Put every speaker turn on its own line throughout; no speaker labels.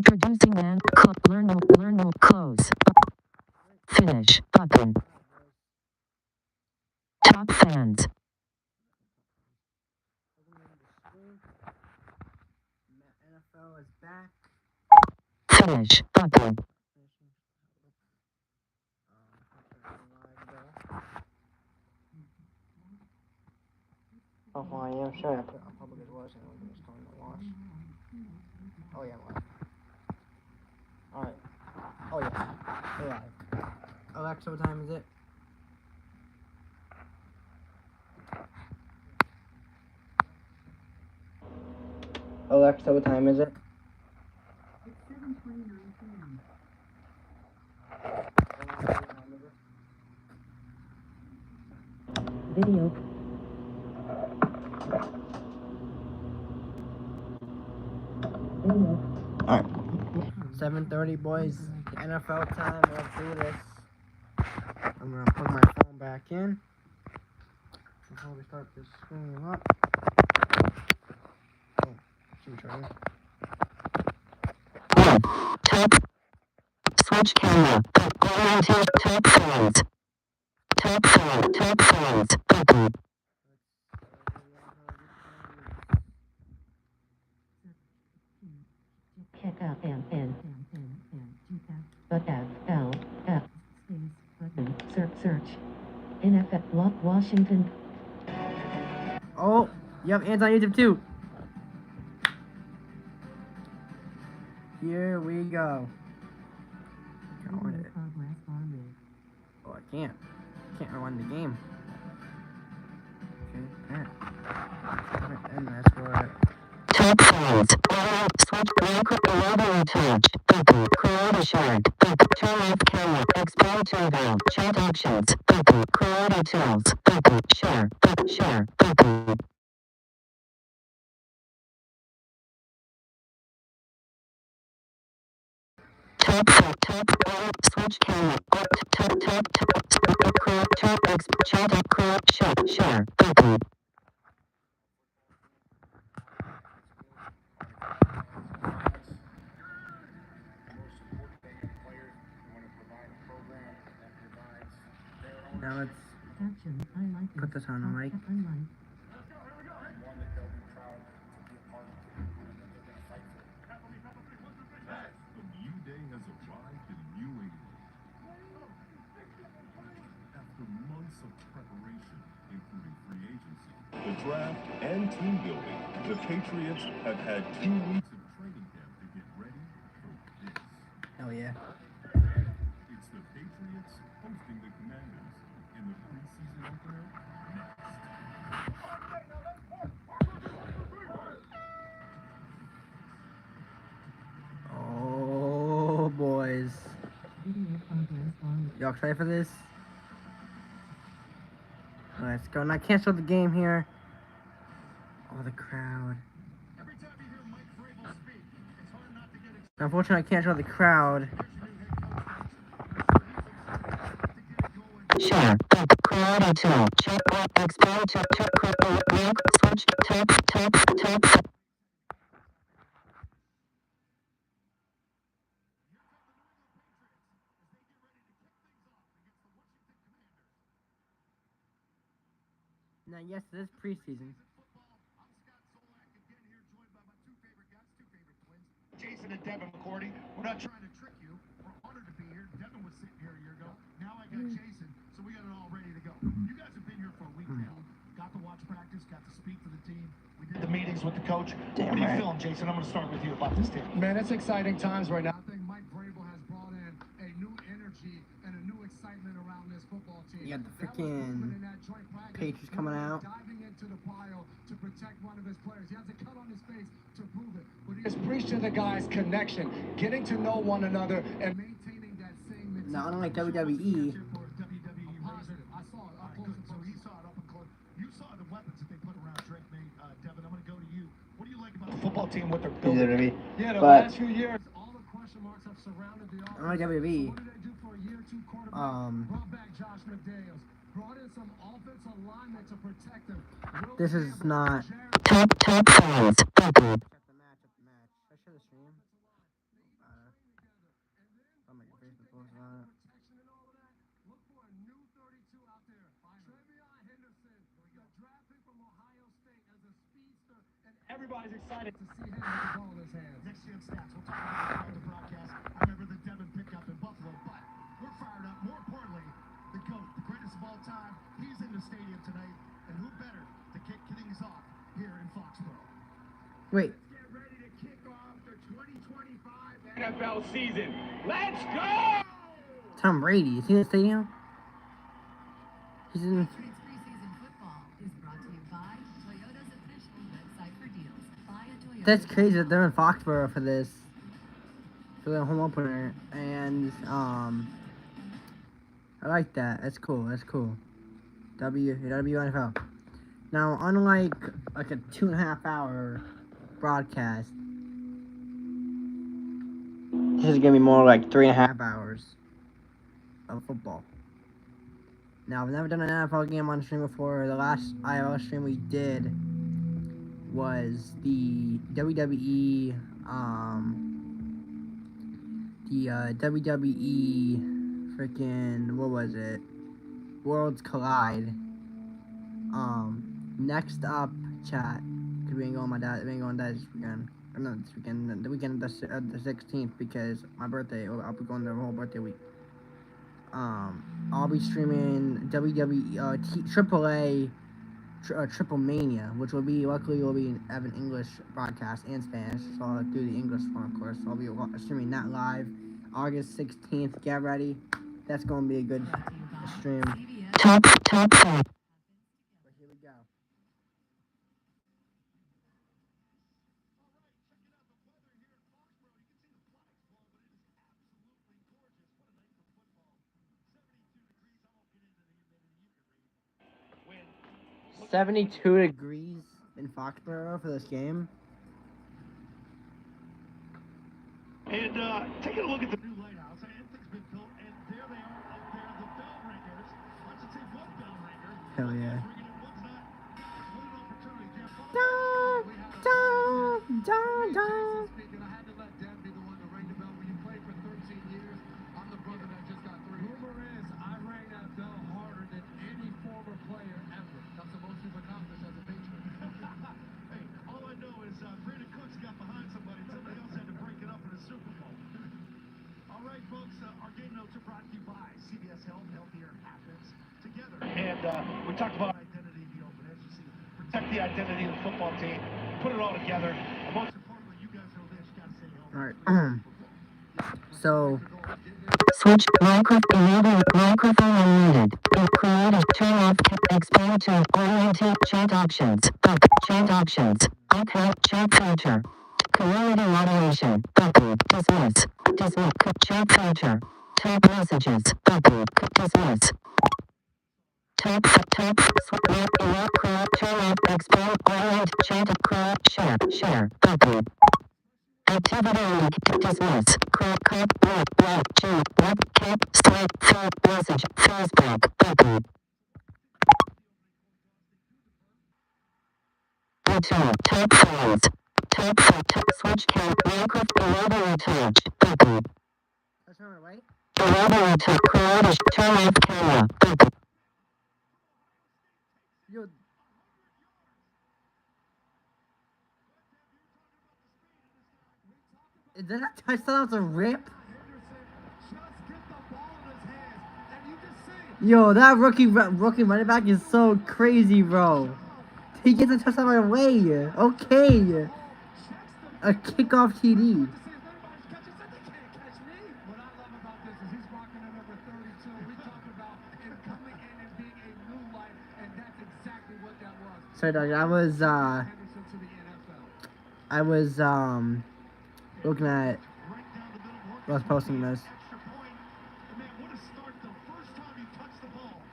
Producing and learn close. Finish button. Top fans.
NFL is back.
Finish button.
Oh, well, I am sure I put how public it was and it was telling to watch. Oh, yeah, well. Alright. Oh, yeah. Yeah. Alexa, what time is it? Alexa, what time is it?
It's 7:29 p.m. Video.
Alright. 7:30, boys. NFL time. Let's do this. I'm gonna plug my phone back in before we start this screen up. Oh, shoot, Charlie.
Top. Switch camera. Oriented. Top fans. Top fans. Button.
Check out N but L F space button search NFL Washington.
Oh, yep, and on YouTube too. Here we go. Oh, I can't. Can't rewind the game. Okay, and that's what.
Top fans. Switch library touch. Button. Create a shard. Button. Turn off camera. Expand to chat options. Button. Create a tools. Button. Share. Button. Top switch camera. Top chat share button.
Now let's put this on the mic.
The draft and team building, the Patriots have had 2 weeks of training camp to get ready for this.
Oh yeah.
It's the Patriots hosting the Commanders in the preseason opener next.
Oh boys. Y'all excited for this? Let's go. Now cancel the game here. Oh, the crowd. Unfortunately, I can't show the crowd.
Share. Create tool. Check. Expand to link. Switch. Top.
Now, yes, this is preseason.
Jason and Devin McCourty. We're not trying to trick you. We're honored to be here. Devin was sitting here a year ago. Now I got Jason, so we got it all ready to go. You guys have been here for a week now. Got to watch practice, got to speak to the team. We did the meetings with the coach. What are you feeling, Jason? I'm going to start with you about this team.
Man, it's exciting times right now. I think Mike Vrabel has brought in a new energy and a new excitement around this football team.
You got the freaking Patriots coming out.
Diving into the pile to protect one of his players. He has a cut on his face to prove it. But he has preached to the guys' connection, getting to know one another, and maintaining that same mentality.
Now, unlike WWE.
I saw it up close and so he saw it up and close. You saw the weapons that they put around Drake, Devin. I'm going to go to you. What do you like about the football team, what they're building?
Yeah, the last few years, all the question marks have surrounded the offense.
Unlike WWE.
So what did they do for a year two quarterback? Brought back Josh McDaniels. Brought in some offensive alignment to protect him.
This is not.
Top fans. Button.
Check the match. I should have streamed. post on it.
Protection and all of that. Look for a new 32 out there. Trevion Henderson, the draft pick from Ohio State as a speedster, and everybody's excited to see him with the ball in his hands.
Next gen stats. We'll talk about that on the broadcast. I remember the Devin pickup in Buffalo, but we're fired up. More importantly, the GOAT, the greatest of all time. He's in the stadium tonight, and who better to kick things off here in Foxborough?
Wait.
Let's get ready to kick off the 2025 NFL season. Let's go!
Tom Brady, is he in the stadium? He's in.
Patriots preseason football is brought to you by Toyota's official website for deals. Buy a Toyota.
That's crazy that they're in Foxborough for this. For the home opener. And, I like that. That's cool. That's cool. WNFL. Now, unlike like a 2.5 hour broadcast, this is gonna be more like 3.5 hours of football. Now, I've never done an NFL game on stream before. The last IRL stream we did was the WWE, freaking, what was it? Worlds Collide. Next up, chat, because we ain't going this weekend. Or not this weekend, the weekend of the 16th, because my birthday, I'll be going the whole birthday week. I'll be streaming WWE, AAA, Triple Mania, which will be, luckily, have an English broadcast and Spanish, so I'll do the English one, of course. So I'll be streaming that live, August 16th. Get ready. That's going to be a good stream.
Top 5.
But here we go.
When
72 degrees in Foxborough for this game.
And taking a look at the new lighthouse, everything's been built, and there they are up there, the bell ringers. I should say one bell ringer.
Hell yeah.
One's ringing it, one's not. What an opportunity, Jeff.
Speaking, I had to let Dan be the one to ring the bell. When you played for 13 years, I'm the brother that just got 3. Rumor is I rang that bell harder than any former player ever. That's the most you've accomplished as a Patriot.
Hey, all I know is Brandon Cooks got behind somebody. Somebody else had to break it up in a Super Bowl. All right, folks, our game notes are brought to you by CBS Health. Healthier happens together. And we talked about identity in the open. As you see, protect the identity of the football team, put it all together. And most importantly, you guys know this. You got to stay healthy.
Alright. So,
Switch microphone unmuted. Create turn off expand to oriented chat options. Chat options. Okay, chat feature. Community moderation. Button. Dismiss. Dismiss. Chat feature. Type messages. Button. Dismiss. Type. Create turn off expand orient chat. Create share. Button. Activity dismiss. Cut cap slide message Facebook button. Return type files. Type switch cap microphone audio touch button.
that's on the right?
Audio touch create turn off camera button.
Yo, is that a touchdown off the rip? Yo, that rookie running back is so crazy, bro. He gets a touchdown right away. Okay. A kickoff TD.
What I love about this is he's rocking at number 32. We talked about him coming in and being a new light, and that's exactly what that was.
Sorry, dog.
Henderson to the NFL.
I was looking at. I was posting this.
Extra point. And man, what a start the first time he touched the ball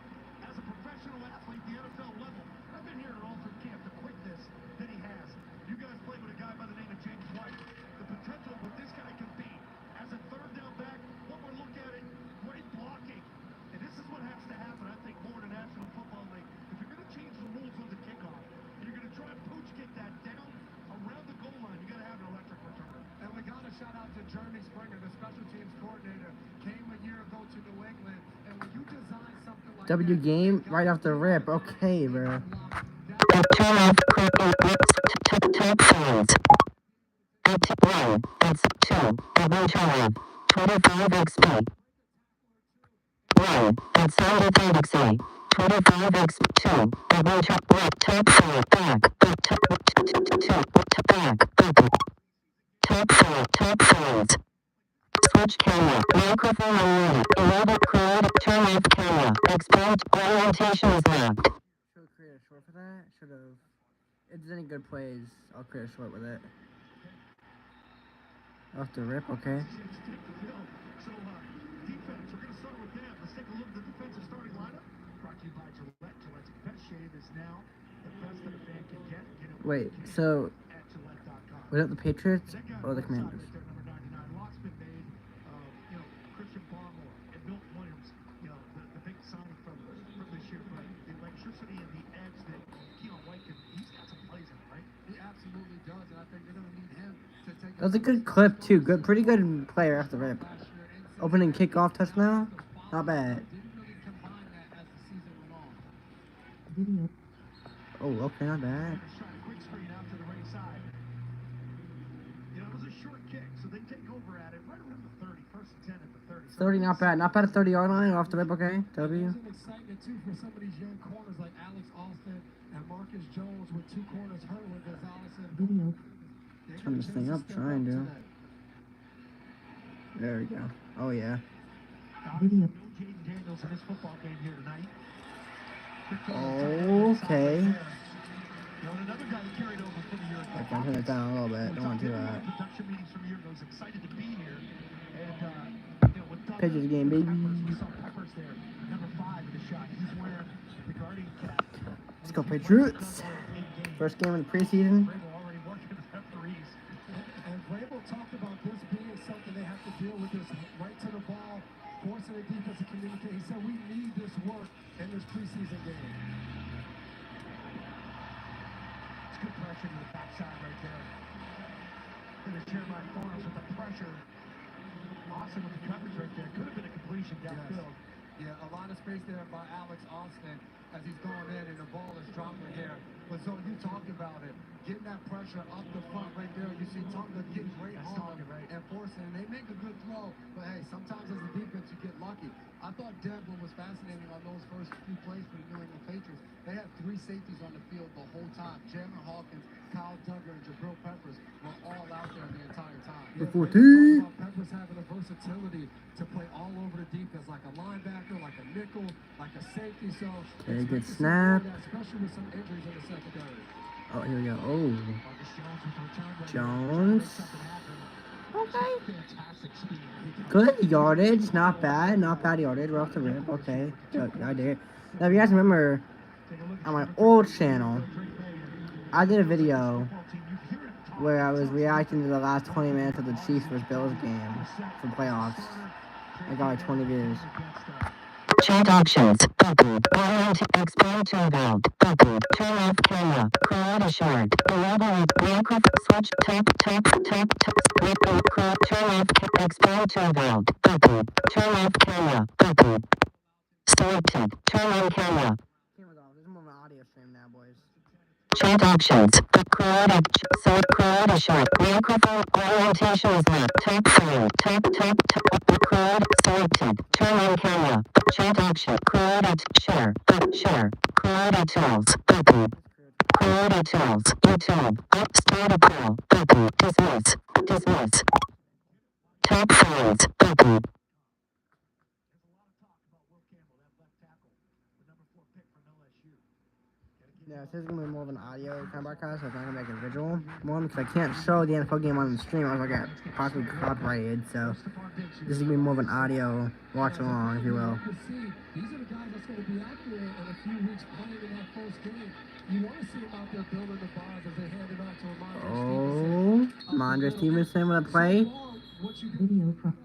as a professional athlete, the NFL level. I've been here at Alford Camp, the quickness that he has. You guys play with a guy by the name of James White. The potential of what this guy can be as a third down back, what we're looking at, great blocking. And this is what has to happen, I think, more in the National Football League. If you're going to change the rules on the kickoff, and you're going to try and pooch kick that down around the goal line, you got to have an electric return.
And we got to shout out to Jeremy Springer, the special teams coordinator
W game right off the rip. Okay, bro.
Turn off top fields. That's 1. That's 2. Double turn. 25 XP. 1. That's 75 XP. 25 X 2. Double top right. Top 4. Back. Top 2. Back. Top 4. Top fields. Switch camera. Microphone unmuted. Enable crowd. Turn off camera. Expand. Orientation is mapped.
Should have created a short for that. Should have. If there's any good plays, I'll create a short with it. Off the rip, okay.
So, defense, we're going to start with them. Let's take a look at the defensive starting lineup. Brought to you by Gillette. Gillette's best shave is now the best that a fan can get.
Wait, so
At Gillette.com.
was it the Patriots or the Commanders?
Number 99. Lots been made of, Christian Barmore and Milt Williams, the big signing from this year. But the electricity and the edge that Keon White he's got some plays in, right?
He absolutely does, and I think they're going to need him to take.
That was a good clip too. Good, pretty good player off the rip. Opening kickoff touchdown, not bad.
Video.
Oh, okay, not bad.
Quick screen out to the right side. It was a short kick, so they take over at it right around the 30. First and 10 at the 30.
30, not bad. Not bad at 30-yard line off the rip, okay. W.
There's an excitement too for some of these young corners like Alex Austin and Marcus Jones with two corners, Herwin Gonzalez and
Video.
Turn this thing up, trying to. There we go. Oh yeah.
Video.
Jaden Daniels in his football game here tonight.
Okay.
Another guy that carried over from a year ago.
I can turn it down a little bit. Don't want to do that.
Production meetings from a year ago. He's excited to be here. And with
Patriots game, baby.
We saw Peppers there, number 5 in the shot. He's wearing the Guardian cap.
Let's go Patriots. First game of the preseason.
Vrabel already working with referees.
And Vrabel talked about this being something they have to deal with, this right to the ball, forcing the defense to communicate. He said we need this work in this preseason game.
It's good pressure to the backside right there. And it's Jeremiah Thorns with the pressure. Austin with the coverage right there. Could have been a completion downfield.
Yeah, a lot of space there by Alex Austin as he's going in and the ball is dropping here. But so you talked about it, getting that pressure up the front right there. You see Tonga getting great hard and forcing, and they make a good throw. But hey, sometimes as a defense you get lucky. I thought Denver was fascinating on those first few plays for the New England Patriots. They had 3 safeties on the field the whole time. Jalen Hawkins, Kyle Duggar, and Jabril Peppers were all out there the entire time.
The
Yeah,
14.
about Peppers having the versatility to play all over the defense, like a linebacker, like a nickel, like a safety. So
Okay, good
expect to see
snap.
more of that, especially with some injuries in the secondary.
Oh, here we go. Oh.
Marcus Jones with the return. right
Jones.
there. Something happened.
Okay.
Fantastic speed.
Good yardage. Not bad. Not bad yardage. We're off the rip. Okay. I did it. Now, if you guys remember, on my old channel, I did a video where I was reacting to the last 20 minutes of the Chiefs vs. Bills game for playoffs. I got like 20 views.
Chat options. Button. Orient. Expand to event. Button. Turn off camera. Crowd assured. Elaborate. Microphone. Switch. Tap. Crowd. Turn off. Expand to event. Button. Turn off camera. Button. Selected. Turn on camera.
Camera's off. This is more of an audio stream now, boys.
Chat options. Crowd assured. Microphone. Orientation is not. Tap frame. Tap. Crowd. Selected. Turn on camera. Chat option. Crowd. Share. Share. Crowd tools. Button. Crowd tools. YouTube. Start a poll. Button. Dismiss. Tap files. Button.
Yeah, this is going to be more of an audio kind of broadcast, so it's not going to make a visual one, because I can't show the NFL game on the stream, I was like, get possibly copyrighted, so this is going to be more of an audio watch along, if you will.
These are the guys that's going to be out there in a few weeks playing in that first game. You want to see them out there building the bars as they hand it off to Ramondre
Oh, Ramondre Stevenson with a play.
Video from.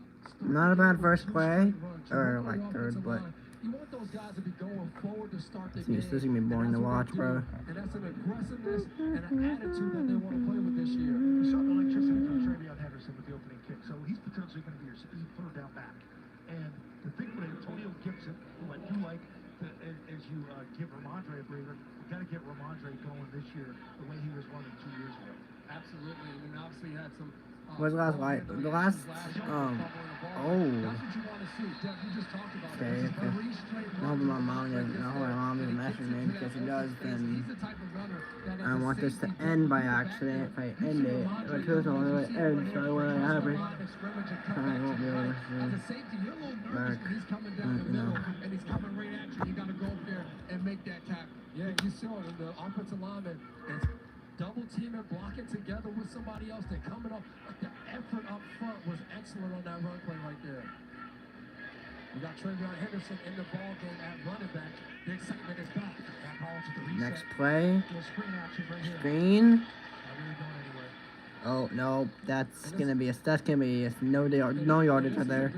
Not a bad first play, or like third, but
you want those guys to be going forward to start the
this is going to be boring to watch, bro.
And that's an aggressiveness and an attitude that they want to play with this year.
We saw the electricity from Travion Henderson with the opening kick, so he's potentially going to be your speed third down back. And the thing with Antonio Gibson, who I do like, year the way he was running 2 years ago.
Absolutely, and then obviously he had some.
Where's the last light? The last,
That's
oh.
what you want to see. Deb, you just talked about
Okay,
this.
okay. I hope my mom doesn't message me, because if she does, then I want this to end by accident. If I end it, if I choose to let it end, so I want to have it, I won't be able to see back, you know.
And he's coming right at you. You got to go up there and make that tackle. Yeah, you saw it. The offensive lineman is double team and block it together with somebody else. They're coming up. The effort up front was excellent on that run play right there. We got Travion Henderson in the ball game at running back. The excitement is back.
Next play. Screen. Oh no, that's gonna be a no yardage right there.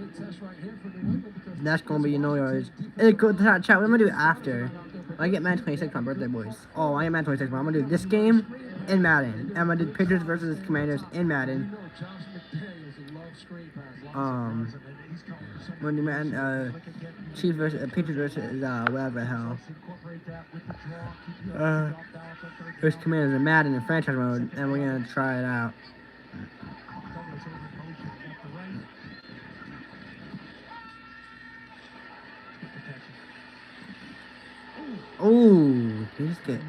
That's gonna be no yardage. Hey, go chat. What I'm gonna do after? When I get Madden 26 my birthday, boys. Oh, I get Madden 26. I'm gonna do this game in Madden. And I'm gonna do Patriots versus Commanders in Madden. I'm gonna do Madden, Chiefs versus Patriots versus whatever the hell. There's Commanders in Madden in franchise mode, and we're gonna try it out. Ooh, he just get.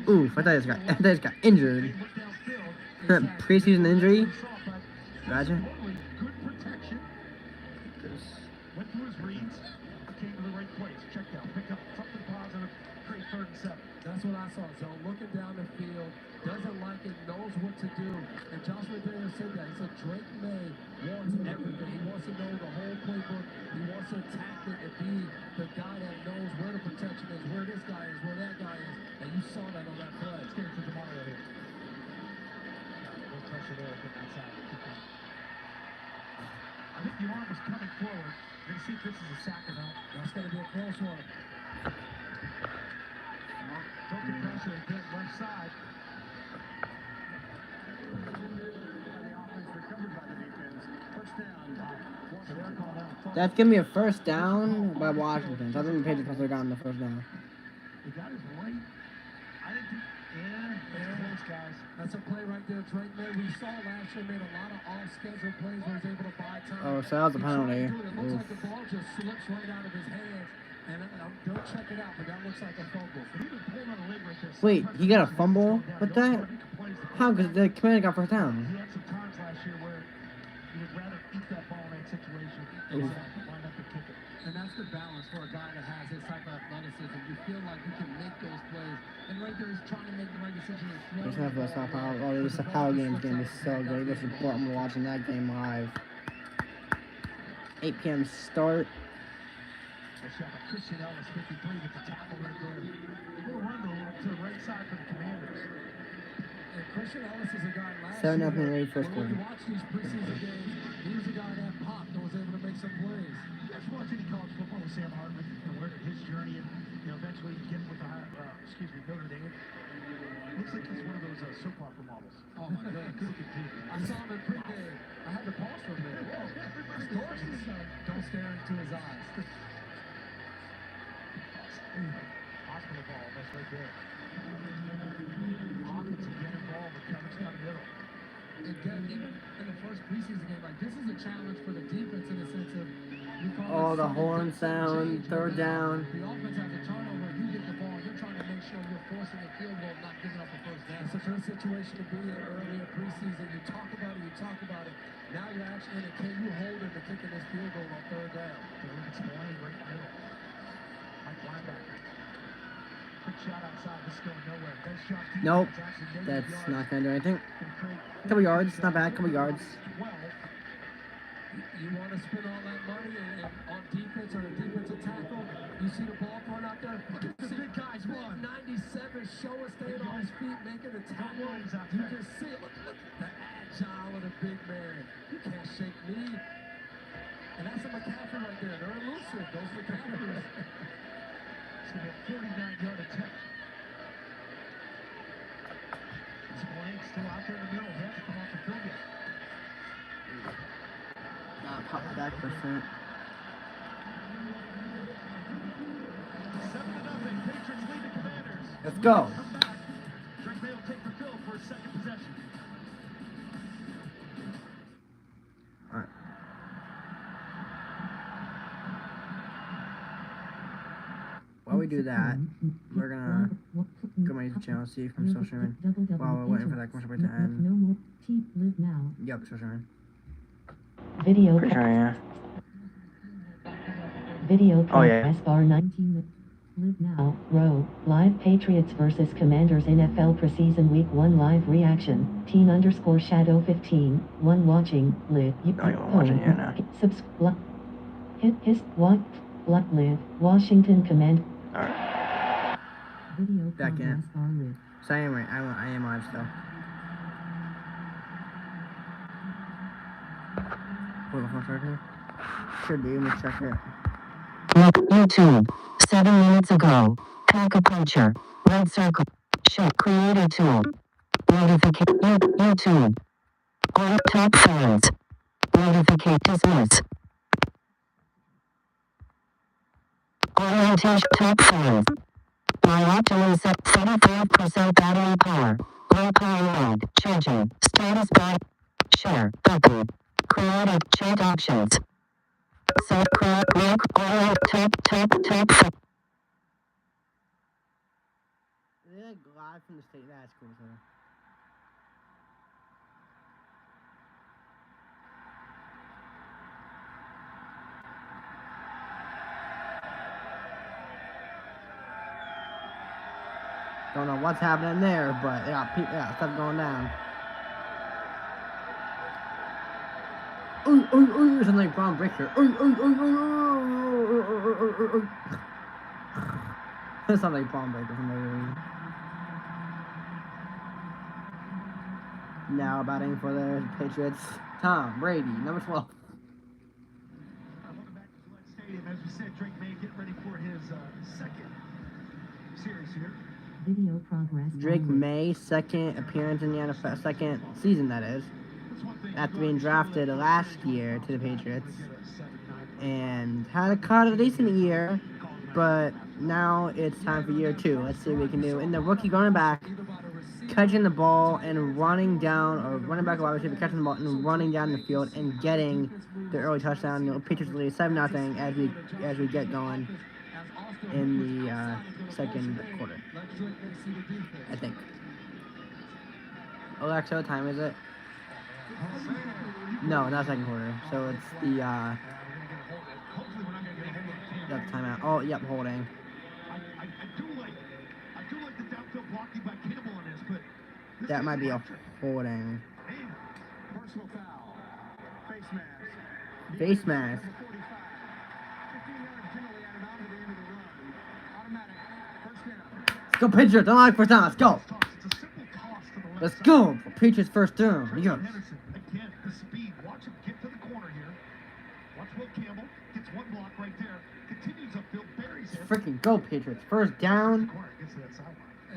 Ooh, I thought he just got injured. Preseason injury. Roger.
Went through his reads, came to the right place, checked out, picked up something positive, great 3rd and 7.
That's what I saw. So looking down the field, doesn't like it, knows what to do. And Josh McDaniels said that. He said Drake May wants everything. He wants to know the whole playbook. He wants to attack it and be the guy that knows where the protection is, where this guy is, where that guy is. And you saw that on that play.
Let's get it to Demario here. No pressure there from that side. I think the arm was coming forward. We're going to see if this is a sack or not.
That's going to be a close one.
Took the pressure again, left side.
That's gonna be a first down by Washington. So I think the Patriots must have gotten the first down.
He got his right. I think those guys.
That's a play right there, Drake May. We saw last year made a lot of off-schedule plays where he was able to buy time.
Oh, so that was a penalty.
It looks like the ball just slips right out of his hands. And don't check it out, but that looks like a fumble.
Wait, he got a fumble with that? How? Because the Commander got first down.
He had some times last year where he would rather eat that ball in that situation than line up and kick it.
And that's the balance for a guy that has his type of athleticism. You feel like you can make those plays. And right there, he's trying to make the right decision.
This Power Games game is so great. This is important. We're watching that game live. 8 p.m. start.
Christian Ellis, 53, with the tackle right there. They're going to run to the right side for the Commanders.
And Christian Ellis is a guy last
7-0
year.
lead first
When
quarter.
you watch these preseason games, he was a guy that popped and was able to make some plays.
That's watching college football with Sam Hartman and learning his journey and eventually get with the Notre Dame. Looks like he's one of those soap opera models.
Oh my goodness. I saw him in pregame. I had to pause for a minute. Whoa, it's gorgeous. Don't stare into his eyes.
Hospital ball, that's right there. Hawkins again involved with coverage down the middle.
And even in the first preseason game, like this is a challenge for the defense in the sense of
Oh, the horn sound, 3rd down.
The offense has a turnover, you get the ball, you're trying to make sure you're forcing the field goal, not giving up a first down. It's a good situation to be in early in preseason. You talk about it. Now you're actually in it. Can you hold him to kicking this field goal on 3rd down?
It's Maloney right in the middle. Mike linebacker. Quick shot outside. This is going nowhere. Nice shot.
Nope. That's not going to do anything. Couple yards. Not bad. Couple yards.
You want to spend all that money and on defense or a defensive tackle? You see the ball thrown out there?
The big guys won.
97, Showa staying on his feet, making the tackle. You can see it. Look, the agile of the big man. You can't shake me. And that's a McCaffrey right there. They're elusive. Those McCaffreys.
It's going to be a 49-yard attempt. Blank still out there in the middle. He hasn't come off the field yet.
Pop back %.
7-0. Patriots lead the Commanders.
Let's go.
Drake May will take the field for his second possession.
All right. While we do that, we're gonna go to my YouTube channel, see from social media while we're waiting for that commercial break to end.
No more live now.
Yep, social media.
Video.
Pretty sure, yeah.
Video
Oh, yeah.
progress bar 19. Live now. Row. Live Patriots versus Commanders NFL preseason week 1 live reaction. Team _ shadow 15. 1 watching. Live. You
watching it now.
Subscribe. Hit his what? Live. Washington Command.
Alright.
Video
Back in.
progress bar live.
So I am live still. Hold on for a second. Should be, let me check it.
YouTube. 7 minutes ago. Pack a puncher. Red circle. Show creator tool. Notification. YouTube. All top fans. Notification dismiss. Orientation top fans. My Optimus at 35% battery power. Low power mode. Charging. Status bar. Share. Button. Creative chat options. Set create rank all top.
They like live from the state. That's cool. So. Don't know what's happening there, but yeah, stuff going down. Something like Braun Breaker. It sounds like Braun Breaker from WWE. Now batting for the Patriots, Tom Brady, number 12.
Welcome back to Gillette Stadium. As we said, Drake May get ready for his second series here.
Video progress.
Drake May, second appearance in the NFL, second season that is, after being drafted last year to the Patriots, and had a decent year, but now it's time for year 2. Let's see what we can do. And the rookie running back, catching the ball and running down, or running back or wide receiver, catching the ball and running down the field and getting the early touchdown. The Patriots lead 7-0 as we get going in the second quarter, I think. Alexa, what time is it? No, not second quarter. So it's the that's timeout. Oh, yep, holding.
I do like the downfield blocking by Campbell on this, but
That might be a holding.
personal foul. Face mask.
Face mask.
15-yard penalty added on to the end of the run. Automatic. First down.
Let's go, Patriots. Don't like first down. Let's go.
It's a simple toss to the left
Let's
side.
go. Patriots first down.
Tracy
Yes.
Henderson, again, the speed. Watch him get to the corner here. Watch Will Campbell. Gets one block right there. Continues upfield. Buries it.
Freaking go, Patriots. First down.
Corner gets to that sideline.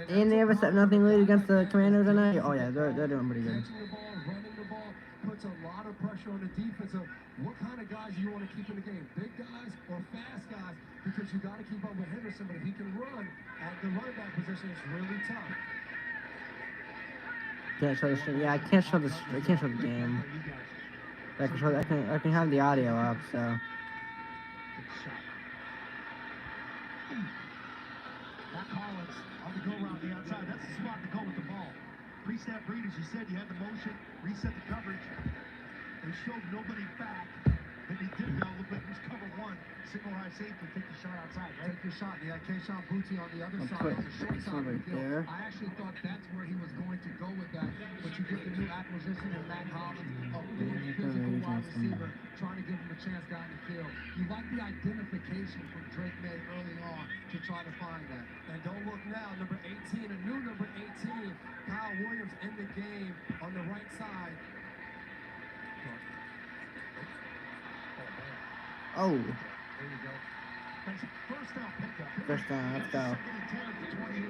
And they have a 7-0 lead against the Commanders tonight. Oh yeah, they're doing pretty good.
Catching the ball, running the ball, puts a lot of pressure on the defense of what kind of guys you want to keep in the game, big guys or fast guys, because you got to keep up with Henderson, but if he can run at the running back position, it's really tough.
Can't show the stream. Yeah, I can't show the game. But I can have the audio up. So
Matt Collins on the go around the outside. That's the spot to go with the ball. Pre-snap read, as you said, you had the motion, reset the coverage. They showed nobody back. Then he did go. Looked like it was cover one. Single high safety. Take the shot outside, right?
Take your shot. Yeah, Keyshawn Booty on the other
I'll
side,
put
on the short
this
side
one
of the
right
field.
there.
I actually thought that's where he was going to go with that, but you get the new acquisition of Matt Collins, a big physical wide receiver, trying to give him a chance down the field. You like the identification from Drake May early on to try to find that. And don't look now, number 18, a new number 18, Kyle Williams in the game on the right side.
oh,
There you go. That's first down pickup.
first down. Let's go.
Second and 10 at the 28.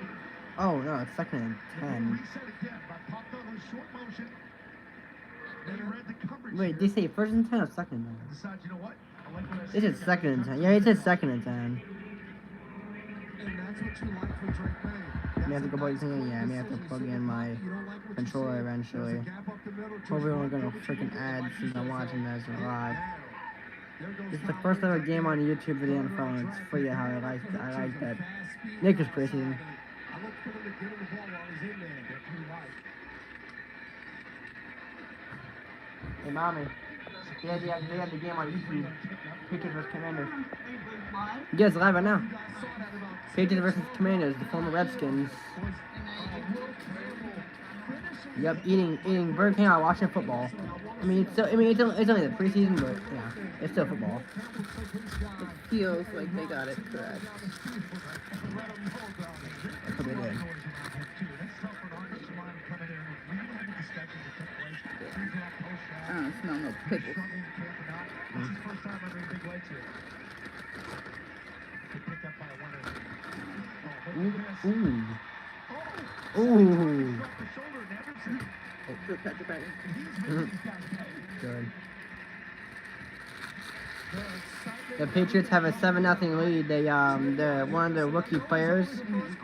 Oh no, it's second and 10.
Reset again by Pop Douglas, short motion. They read the coverage
Wait,
here.
did they say first and 10 or second and 10?
Decide, you know what? I like what I
They
see.
said second and 10. Yeah, it said second and 10.
And that's what you like for Drake May.
may have to go plug this in. Yeah, I may have to plug in my controller eventually. Hopefully, we're gonna freaking ads since I'm watching this live. This is the first ever game on YouTube for the NFL, and it's free. How I like that. Nick is preseason. Hey, mommy. They had the game on YouTube. Patriots vs. Commanders. You guys live right now. Patriots versus Commanders, the former Redskins. Yep, eating Burger King while watching football. I mean, it's only the preseason, but yeah, it's still football.
It feels like they got it correct.
That's what they did.
I don't smell no pickles.
Ooh.
Good Patrick Patty.
Good. The Patriots have a 7-0 lead. They one of the rookie players,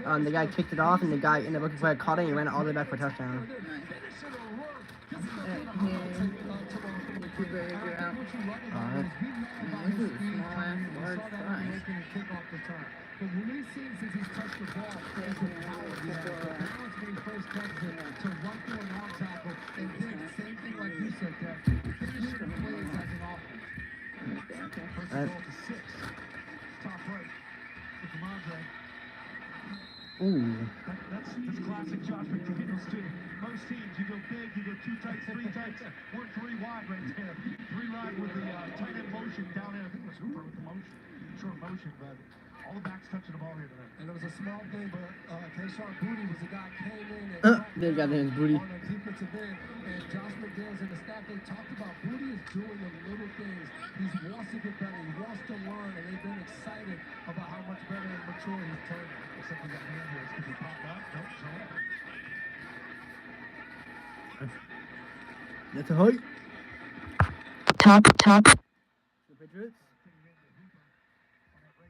the guy kicked it off, and the rookie player caught it and he ran it all the way back for a touchdown. Alright.
This is a small ass large fry.
But when we've seen since he's touched the ball, there's a power to that. The balance when he first comes in to run through an arm tackle, and then same thing like you said, Dad, finishing the plays as an offense. First
Right.
ball to 6. Top right. With Ramondre.
Ooh.
That's classic Josh McDaniels too. Most teams, you go big, you go 2 tights, 3 tights. We're 3 wide right there. 3 wide with the tight end motion down there. I think it was Hooper with the motion. Short motion, but all the backs touching the ball here today. And it was a small thing, but Kayshawn Booty was the guy came in and
There you got his booty.
on the defensive end. And Josh McDaniels and the staff, they talked about Booty is doing the little things. He wants to get better. He wants to learn, and they've been excited about how much better and mature he's turning. Except for that man here. Is he pop up? Nope, so.
That's a height.
Top.
The Patriots.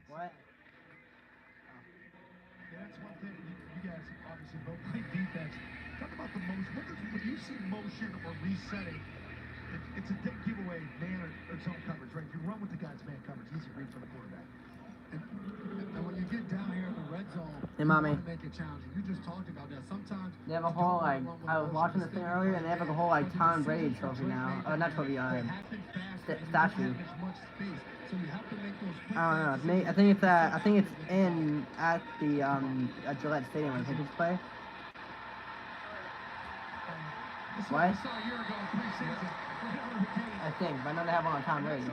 What?
Yeah, that's one thing. You guys obviously both play defense. Talk about the motion. When you see motion or resetting, it's a dead giveaway, man or zone coverage, right? If you run with the guy's man coverage, easy read for the quarterback. And when you get down here in the red zone,
Hey, mommy.
you want to make it challenging. You just talked about that. Sometimes
They have a whole I was watching this thing earlier, and they have like a whole Tom Brady trophy now. Not trophy, statue. I don't know. I think it's in at the at Gillette Stadium when Patriots play. What? I think, but I know they have one on Tom Brady.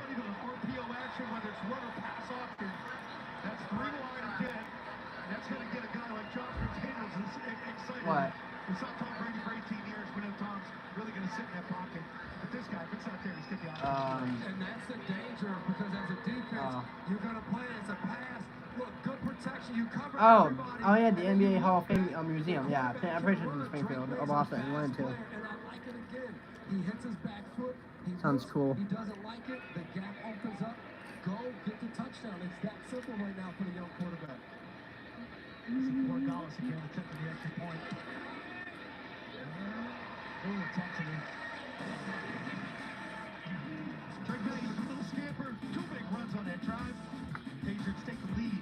What?
We saw Tom Brady for 18 years. We know Tom's really going to sit in that pocket. But this guy, if it's not there, he's going to be out. And that's the danger because as a defense, you're going to play. It's a pass. Look, good protection. You cover everybody.
Yeah, the NBA Hall of Fame museum. Yeah, I'm pretty sure it's in Springfield or Boston. One and two.
And I like it again. He hits his back foot.
Sounds cool.
He doesn't like it. The gap opens up. Go get the touchdown. It's that simple right now for the young quarterback. Poor Dallas again attempting the extra point. Texan in. Trey Benny, a little scamper. 2 big runs on that drive. Patriots take the lead,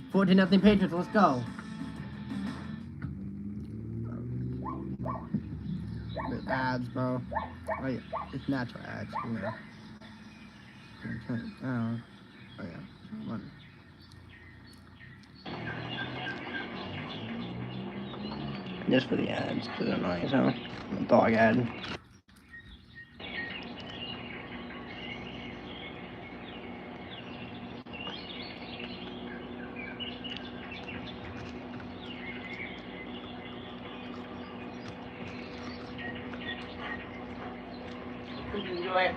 14-0.
14-0 Patriots. Let's go. The ads, bro. Wait, it's natural ads. Yeah. Oh yeah. One. Just for the ads, because they're annoying, so dog ad.
Enjoy it.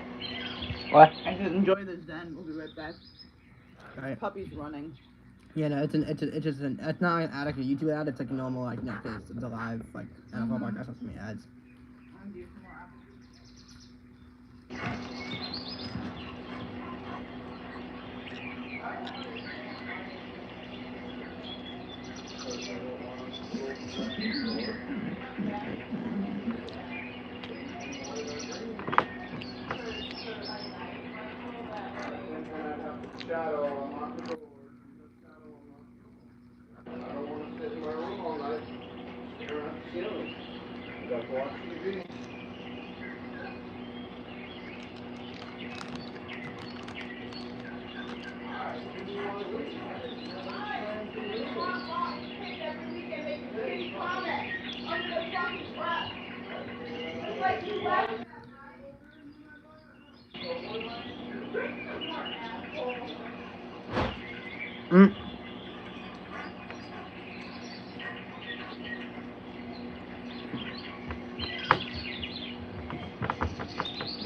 What?
I said enjoy this, then we'll be right back.
Alright.
Puppy's running.
Yeah, no, it's not an ad like a YouTube ad. It's like a normal like Netflix. It's a live like NFL podcast with me ads.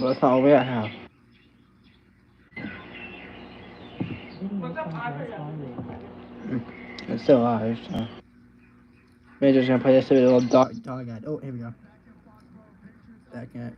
Well, that's not all we have.
Video progress bar link.
It's still live, so. We're just gonna play this little dog ad. Oh, here we go. Back at.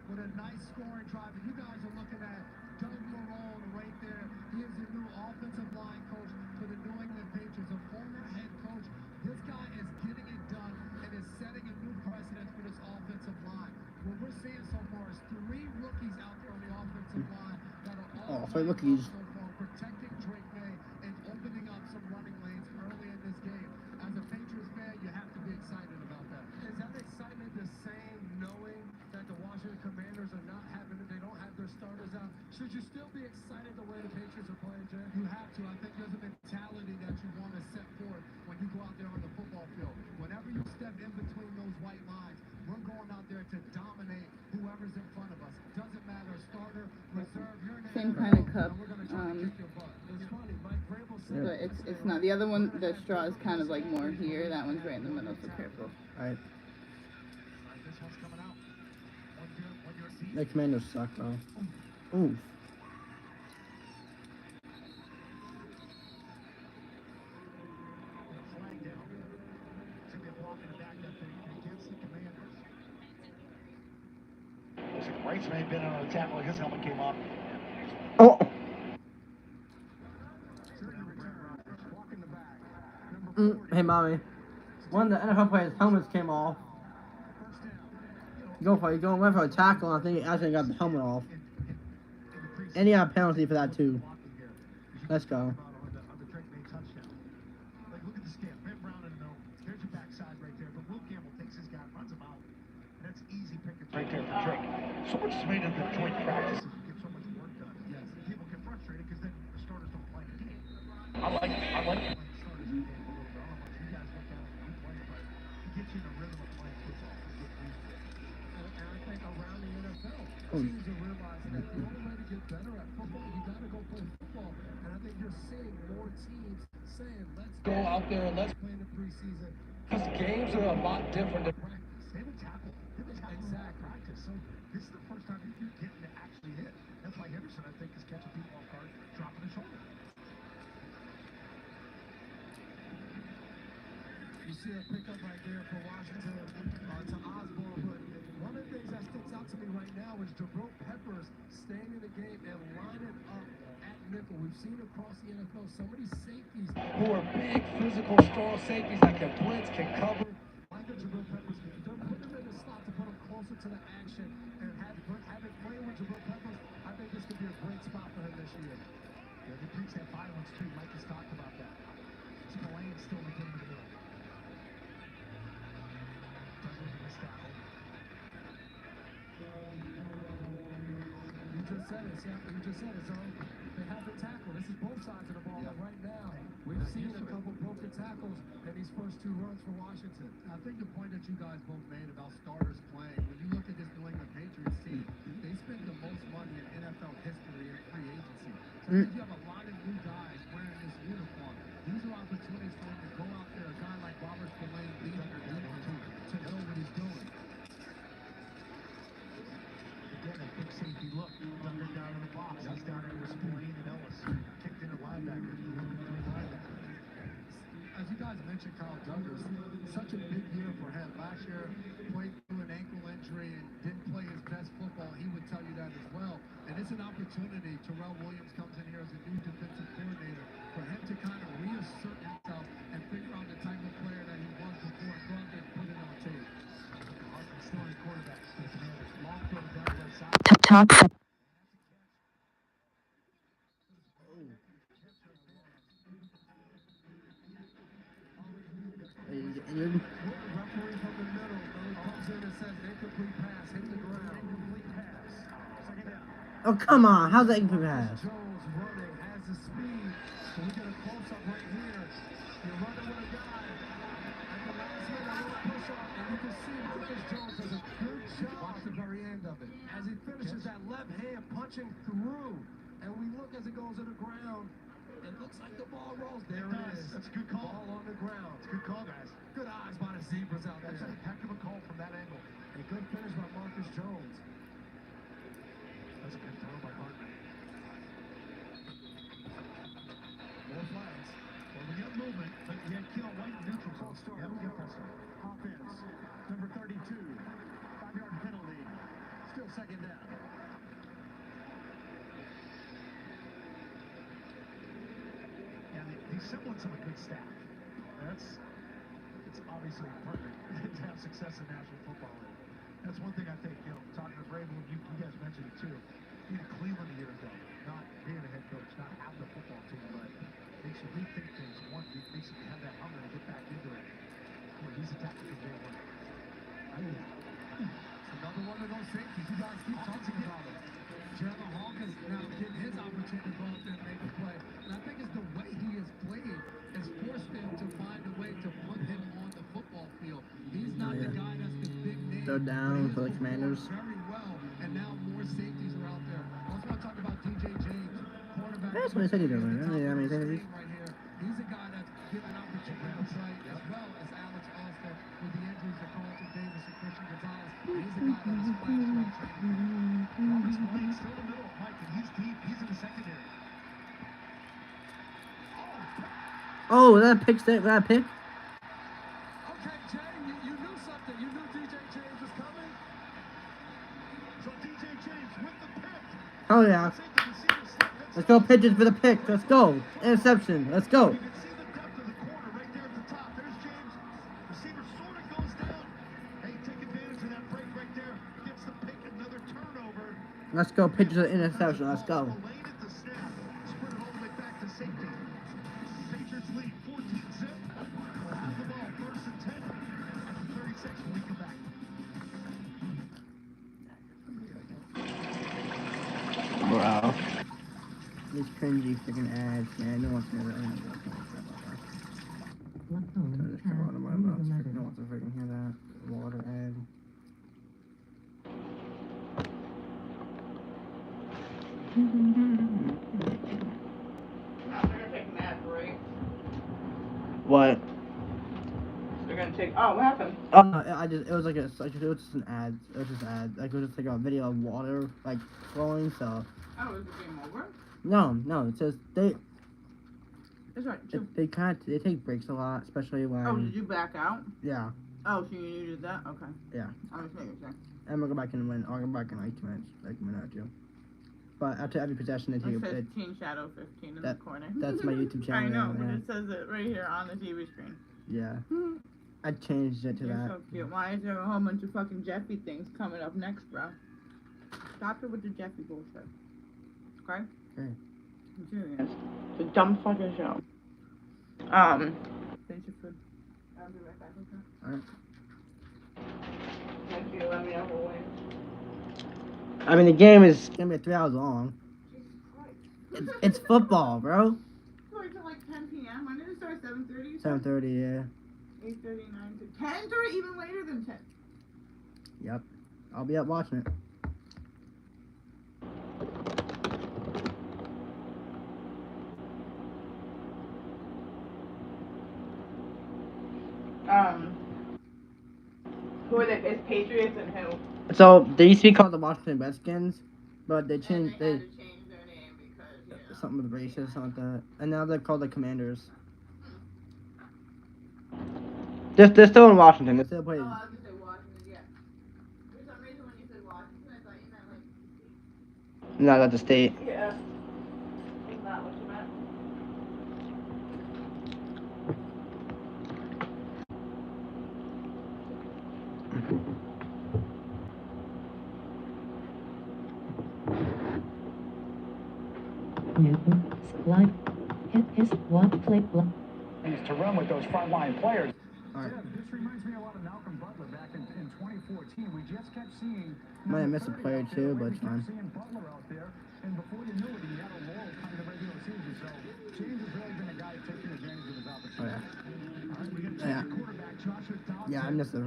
With a nice scoring drive. You guys are looking at Doug Marrone right there. He is the new offensive line coach for the New England Patriots, a former head coach. This guy is getting it done and is setting a new precedent for this offensive line. What we're seeing so far is 3 rookies out there on the offensive line that are all
3 rookies.
so far, protecting Drake May and opening up some running lanes early in this game. As a Patriots fan, you have to be excited about that. Is that excitement the same knowing that the Washington Commanders are not having it, they don't have their starters out? Should you still be excited the way the Patriots are playing, Jay? You have to. I think there's a mentality that you want to set forth when you go out there on the football field. Whenever you step in between those white lines, we're going out there to dominate whoever's in front of us. Doesn't matter, starter, reserve, you're in
Same kind of cup.
we're going to try to kick your butt. It's funny, Mike Vrabel said
But it's not. The other one, the straw is kind of like more here. That one's right in the middle, so careful.
Alright.
This one's coming out. On your seat.
The Commanders suck, though. Ooh.
Flag down. It's going to be a block in the back that thing against the Commanders. Looks like Wright's may have been on the tackle. His helmet came off.
Oh!
Walk in the back. Number 40.
Hey, mommy. One of the NFL players' helmets came off.
First down.
Go for it. He went for a tackle, and I think he actually got the helmet off. And he got a penalty for that, too. Let's go.
On the Drake May touchdown. Like, look at the scale. Ben Brown in the middle. There's your backside right there. But Will Campbell takes his guy, runs him out. And that's easy pickings right there for Drake. So much is made of the joint practices. You get so much work done. Yes. People get frustrated because then the starters don't play the game. I like it. Starters in the game a little bit. I don't know if you guys look at it when you play, but it gets you in the rhythm of playing football. And I think around the NFL, teams are realizing that the only way to get better at football, you got to go play football. And I think you're seeing more teams saying, let's go out there and let's play in the preseason. Because games are a lot different than practice. They would tackle. Exactly. Practice. So this is the first time you're getting to actually hit. That's why Henderson, I think, is catching people off guard, dropping his shoulder. You see a pickup right there for Washington to Osborne, but one of the things that sticks out to me right now is Jabril Peppers staying in the game and lining up at nickel. We've seen across the NFL so many safeties who are big, physical, strong safeties that can blitz, can cover. Like Jabril Peppers, they're putting him in the slot to put him closer to the action and have it playing with Jabril Peppers. I think this could be a great spot for him this year. Yeah, the Greeks have violence too. Mike has talked about that. Spillane's still in the game of the middle. You just said it, so they have the tackle. This is both sides of the ball. And right now, we've seen a couple broken tackles in these first 2 runs for Washington. I think the point that you guys both made about starters playing, when you look at this New England Patriots team, they spend the most money in NFL history in free agency. So you have a lot of new guys wearing this uniform. These are opportunities for him to go out there, a guy like Robert Spillane leading the league to know what he's doing. Again, a big safety look. Dunder down in the box. He's down there with Spillane and Ellis. Kicked in a linebacker. As you guys mentioned, Kyle Douglas, such a big year for him. Last year, played through an ankle injury and didn't play his best football. He would tell you that as well. And it's an opportunity. Terrell Williams comes in here as a new defensive coordinator for him to kind of reassert himself and figure out the type of player that he was before and go out there and put it on tape. Starting quarterback for the Commanders. Long throw down the left side.
Top.
Injured.
Referee from the middle comes in and says incomplete pass, hit the ground. Incomplete pass. Second down.
Oh, come on. How's that incomplete pass?
Jones running, has the speed. So we get a close-up right here. You're running with a guy. At the last minute, a little push-up, and you can see Marcus Jones does a good job at the very end of it. As he finishes that left hand punching through, and we look as it goes to the ground. It looks like the ball rolls. There it is. That's a good call. Ball on the ground. It's a good call, guys. Good eyes by the Zebras out there. That's a heck of a call from that angle. A good finish by Marcus Jones. second down. Yeah, the semblance of a good staff. It's obviously perfect to have success in National Football League. That's one thing I think, talking to Vrabel, you guys mentioned it too. Being in Cleveland a year ago, not being a head coach, not having a football team, but makes you rethink things. One, it makes you have that hunger to get back into it. Boy, he's a tactical game winner.
It's another one of those safeties. You guys keep talking about it. Chandler Hawkins now getting his opportunity to go out there and make a play. And I think it's the way he has played has forced him to find a way to put him on the football field. He's not the guy that's the big name.
Throw down for the Commanders.
Very well, and now more safeties are out there. Also, want to talk about DJ James, quarterback.
That's what I said he does.
Right
I mean,
here. He's a guy that's given opportunity to play as well as Alex Foster with the injuries of Carlton Davis and Christian Gonzalez. He's a guy that has flashed on training.
Robert's playing still in the middle, Mike, and he's deep. He's in the secondary.
Oh, that pick.
Okay, Jay, you knew something. You knew DJ James was coming.
So DJ James with the pick.
Oh yeah. Let's go Pigeons for the pick. Let's go. Interception. Let's go.
You can see the depth of the corner right there at the top. There's James. Receiver sort of goes down. Hey, take advantage of that break right there. Gets the pick, another turnover.
Let's go Pigeons for interception. Let's go.
Lane at the snap. Spread it all the way back to safety. Patriots lead 14-zip. We'll have the ball first and 10. After 30 seconds when we come back.
Bro. These cringy freaking ads, man. No one's gonna really just come out of my mouth. No one's gonna freaking hear that. Water ad.
They're gonna take an ad break.
What?
They're gonna take. Oh, what happened?
It was like it was just an ad. It was just an ad. Like, it was just like a video of water, like, flowing, so.
Oh, is the game over?
No, it says
It's right.
they take breaks a lot, especially when.
Oh, did you back out?
Yeah.
Oh, so you did that? Okay.
Yeah.
I was making sure.
I'm gonna go back and win. I'll go back in like 2 minutes, like a minute or two. But after every possession, they take
It
a
says
bit.
Teen Shadow 15 in the corner.
That's my YouTube channel.
I know, but
yeah.
it says it right here on the TV screen.
Yeah. I changed it to
You're
that.
so cute. Why is there a whole bunch of fucking Jeffy things coming up next, bro? Stop it with the Jeffy bullshit. Okay?
Okay.
I'm serious. It's a dumb fucking show. Finish your food. I'll be right back, okay?
Alright.
Thank you. Let me know who wins.
I mean, the game is gonna be 3 hours long.
Jesus Christ.
It's football, bro.
Wait till like 10 p.m. When did it start? 7:30?
7:30, yeah.
8:39 to 10 or even later than 10.
Yep. I'll be up watching it.
Who are they? It's Patriots and who?
So they used to be called the Washington Redskins, but they changed.
They had to change their name because
something with racist, something like that. And now they're called the Commanders. They're still in Washington. They're still playing.
Oh, I was gonna say Washington, yeah. For some reason, when you said Washington, I thought you meant like.
No, that's the state.
Yeah. Is that what you meant?
Newton, slide, his, one, play, block.
To run with those frontline players.
Alright.
Yeah, this reminds me a lot of Malcolm Butler back in 2014. We just kept seeing.
Might have missed a player too, but it's fine.
Seeing Butler out there, and before you knew it, he had a lull kind of the regular season. So James has really been a guy taking advantage of his opportunity.
Yeah, I missed a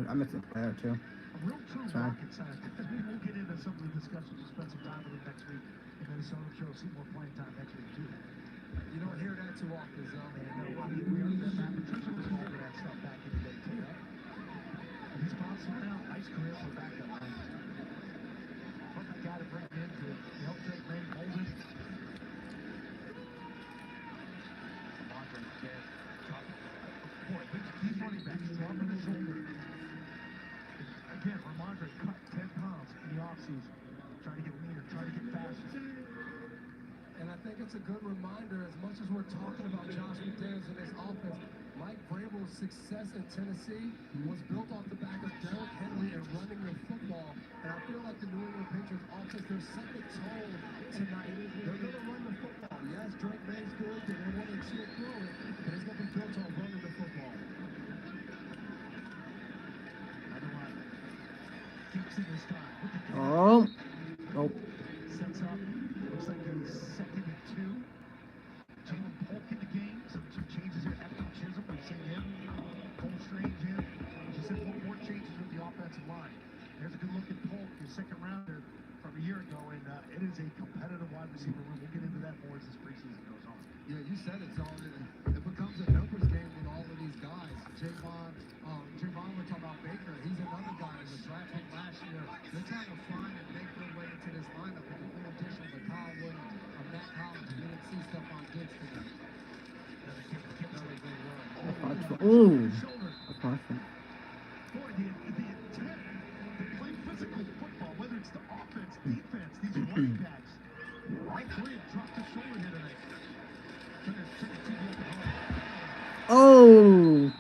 player too.
A real true
Sorry.
rocket scientist. We'll get into some of the discussions. We'll spend some time with him next week. And Minnesota, I'm sure we'll see more playing time next week too.
You don't hear that too often, Zelda.
We already met Matt Patricia was all that stuff back in the day too. And he's bouncing now. Nice career for backup. Perfect guy to bring him in to help Drake May hold it. Ramondre again. Boy, these running backs dropping the shoulder. Again, Ramondre cut 10 pounds in the offseason.
it's a good reminder, as much as we're talking about Josh McDaniels and his offense, Mike Vrabel's success in Tennessee was built off the back of Derrick Henry and running the football. And I feel like the New England Patriots offense, they're setting the tone tonight. They're going to run the football. Yes, Drake May's good. They don't want to see it throw it, but it's going to be built on running the football.
Oh. Nope.
Sets up. Looks like he's 2nd and 2. Jalen Polk in the game. Some changes here. After Chisholm, we've seen him. Cole Strange in. She said more changes with the offensive line. There's a good look at Polk, your 2nd rounder from a year ago, and it is a competitive wide receiver room. We'll get into that more as this preseason goes on.
Yeah, you said it, Zone. It becomes a numbers game with all of these guys. Javon, we're talking about Baker. He's another guy who was drafted last year. They're trying to find and make their way into this lineup with the full addition of Kyle Williams, of Matt Collins. We didn't see Stephon Diggs tonight.
Ooh. That's awesome.
Boy, the intent to play physical football, whether it's the offense, defense, these running backs. All three have dropped the shoulder here tonight.
Oh,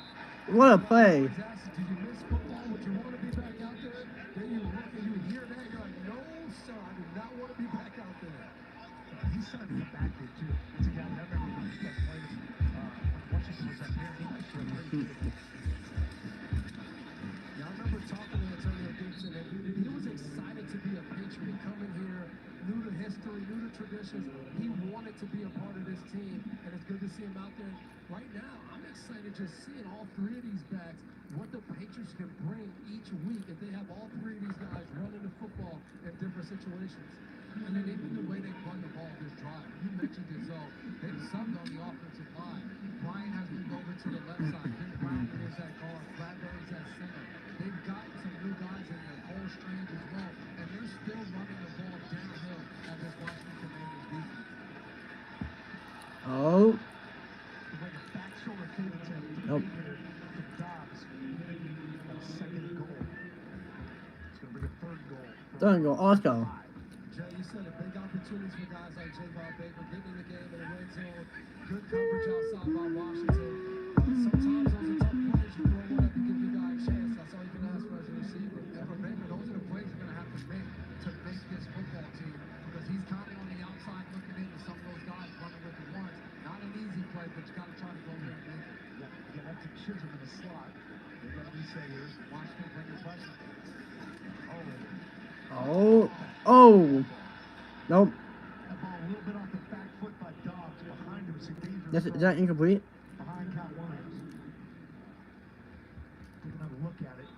what a play.
Did you miss football? Would you want to be back out there? Then you look and you hear that, you're like, no, sir, I do not want to be back out there.
He's signed for back there, too. It's a guy that never really played when Washington was up here. He might show pretty good.
Yeah, I remember talking to Antonio Gibson, and he was excited to be a Patriot, coming here, knew the history, knew the traditions. He wanted to be a part of this team, and it's good to see him out there. Right now, I'm excited just seeing all three of these backs, what the Patriots can bring each week if they have all three of these guys running the football in different situations. And then even the way they run the ball this drive. You mentioned it, so they've subbed on the offensive line. Brian has moved over to the left side. Ben Brown is at guard. Bradbury's at center. They've got some new guys in there, Cole Strange as well, and they're still running the ball downhill at this Washington Commanders defense.
Oh.
Like a back shoulder fade attempt.
Nope.
To Dobbs. A 2nd goal. It's going to bring a 3rd goal.
Don't go, Oscar.
Jay, you said it, big opportunities for guys like Javon Baker getting in the game in the red zone. Good coverage outside by Washington. Sometimes those are tough plays. You throw one up and give your guy a chance. That's all you can ask for as a receiver. And for Baker, those are the plays you're going to have to make this football team, because he's kind of on the outside looking in to some of those guys running with the ones. Not an easy play, but you got to try to go there and make it.
Yeah, again, that's a Chisholm in the slot. They're going to be sayers. Washington bringing pressure.
Oh. Oh. Nope.
That ball a little bit off the back foot by Dobbs. Behind him, it's a dangerous
Is
throw.
that incomplete?
Behind Cal Williams. Take another look at it.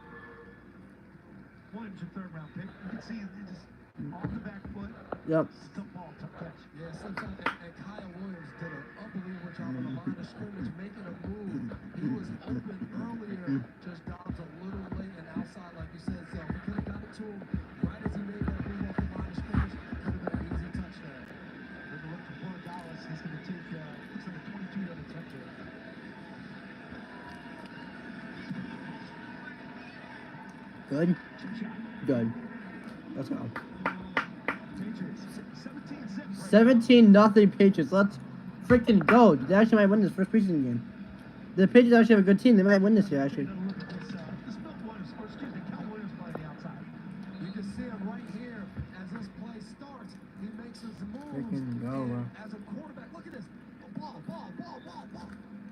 Williams, your 3rd round pick. You can see it just off the back foot.
Yep.
Still ball, tough catch.
Yeah, sometimes, and Kyle Williams did an unbelievable job on the line of scrimmage, making a move. He was open earlier, just Dobbs a little late and outside, like you said. So we could have got it to him right as he made that move off the line of scrimmage. Could have been an easy touchdown.
With the look for Poor Dallas, he's going to take, looks like a 22-yard attempt here.
Good. Good. Let's go.
Patriots, 17-zip.
17-0 Patriots. Let's freaking go. They actually might win this first preseason game. The Patriots actually have a good team. They might win this year, actually.
This Bill Williams, or excuse me, Cal Williams by the outside.
You can see him right here as this play starts. He makes his moves.
Freaking go, bro.
And as a quarterback, look at this. Ball.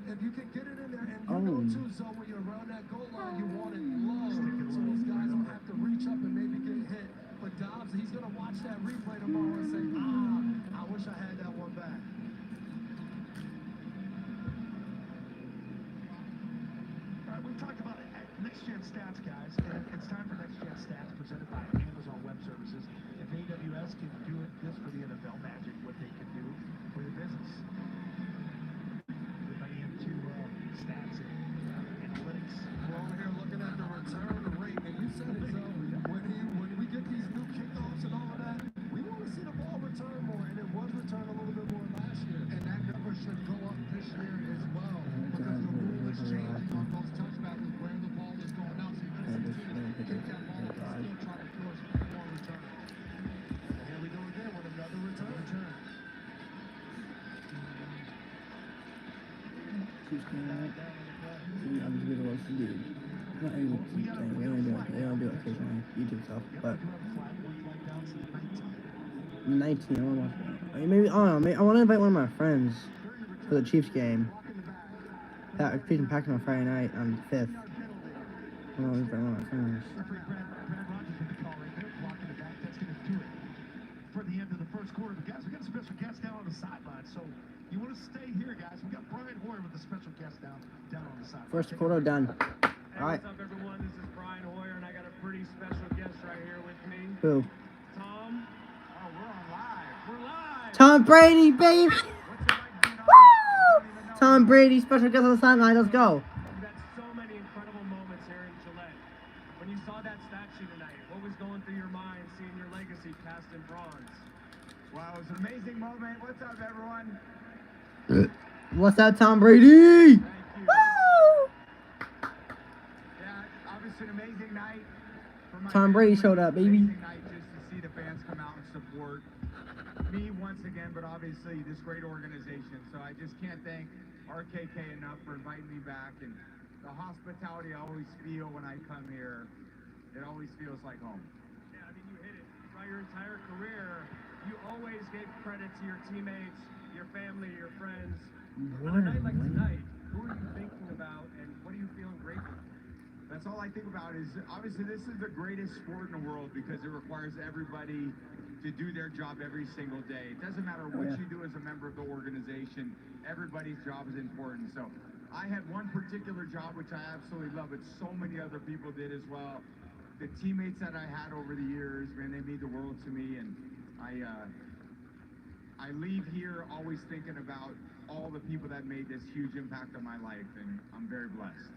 If you can get it in there, and you
Oh.
know too, so when you're around that goal line, you want it low, so these guys don't have to reach up and maybe get hit. But Dobbs, he's gonna watch that replay tomorrow and say, I wish I had that one back.
All right, we've talked about Next Gen Stats, guys, and it's time for Next Gen Stats presented by Amazon Web Services. If AWS can do this for the NFL, imagine what they can do for your business. Everybody into stats and analytics.
We're over here looking at the return rate, and you said it, so when we get these new kickoffs and all of that, we want to see the ball return more, and it was returned a little bit more last year, and that number should go up this year as well, because the rule is changing on those touchbacks, where the ball is going out, so you're going to see the team kick that ball and still try to force
Chiefs game, right? See, I'm just gonna watch the dude. Not a YouTube thing. They only do it occasionally. YouTube stuff, but 19. I want to watch that. Maybe I don't know. Maybe, I want to invite one of my friends for the Chiefs game. Feeding packing on Friday night on the 5th. I want to invite one of my friends.
For the end of the first quarter, but guys, we got a special guest down on the sideline, so you want to stay here, guys. We got Brian Hoyer with the special guest down on the sideline.
First quarter done.
Hey,
All right.
what's up, everyone? This is Brian Hoyer, and I got a pretty special guest right here with me.
Who?
Tom. Oh, we're on live. We're live.
Tom Brady, baby. Woo! Tom Brady, special guest on the sideline. Let's go.
We've had so many incredible moments here in Gillette. When you saw that stat sheet tonight, what was going through your mind seeing your legacy cast in bronze?
Wow, it was an amazing moment. What's up, everyone?
What's up, Tom Brady?
Thank you.
Woo!
Yeah, obviously an amazing night. For my
Tom Brady
family.
showed up, baby.
Amazing night just to see the fans come out and support me once again, but obviously this great organization. So I just can't thank RKK enough for inviting me back, and the hospitality I always feel when I come here. It always feels like home.
Yeah, I mean, you hit it. Throughout your entire career, you always gave credit to your teammates, your family, your friends.
What
On a
a
night like
win.
tonight, who are you thinking about, and what are you feeling grateful for?
That's all I think about is, obviously, this is the greatest sport in the world because it requires everybody to do their job every single day. It doesn't matter what you do as a member of the organization, everybody's job is important. So I had one particular job which I absolutely love, but so many other people did as well. The teammates that I had over the years, man, they mean the world to me, and I leave here always thinking about all the people that made this huge impact on my life, and I'm very blessed.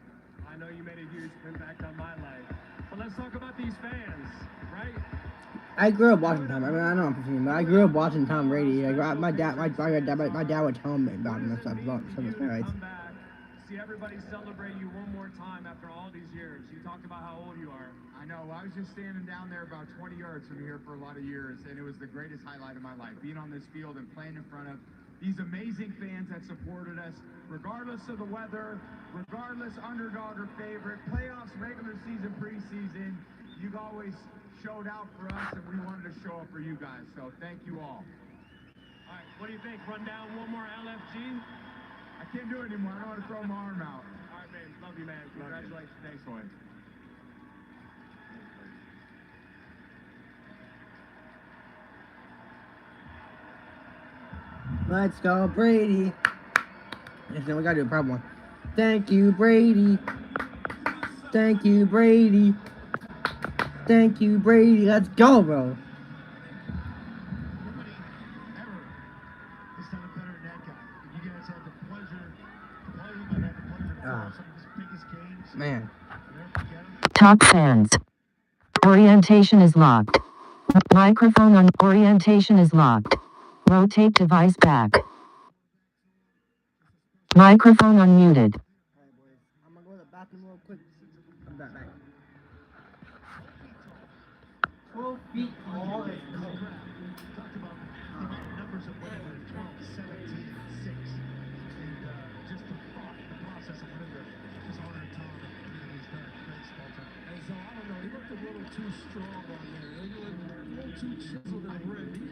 I know you made a huge impact on my life. But let's talk about these fans, right?
I grew up watching Tom. I mean, I know I'm 15, but I grew up watching Tom Brady. My dad would tell me about him and stuff about some of his parents.
Come back, see everybody celebrate you one more time after all these years. You talked about how old you are.
I know. I was just standing down there about 20 yards from here for a lot of years, and it was the greatest highlight of my life, being on this field and playing in front of these amazing fans that supported us, regardless of the weather, regardless underdog or favorite, playoffs, regular season, preseason. You've always showed out for us, and we wanted to show up for you guys. So thank you all.
All right, what do you think? Run down one more LFG?
I can't do it anymore. I don't want to throw my arm out.
All right, man. Love you, man. Congratulations.
Thanks, Hoy.
Let's go, Brady. Yes, we gotta do a proper one. Thank you, Brady. Thank you, Brady. Thank you, Brady. Let's go, bro.
Nobody ever has done it better than that guy. You guys had the pleasure to play him and had the pleasure to call some of his biggest games.
Man.
I'll never forget him.
Top fans. Orientation is locked. Microphone on. Orientation is locked. Rotate device back. Microphone unmuted.
Alright, boys. I'm gonna go to the bathroom real quick. I'm back. 12 feet tall.
Talked about the amount of numbers of winning with 12, 17, 6. And just the thought, the process of winning there. Just honor Tom and he's done. Thanks, Walter.
And so, I don't know, he looked a little too strong on there. He looked a little too chiseled and ready.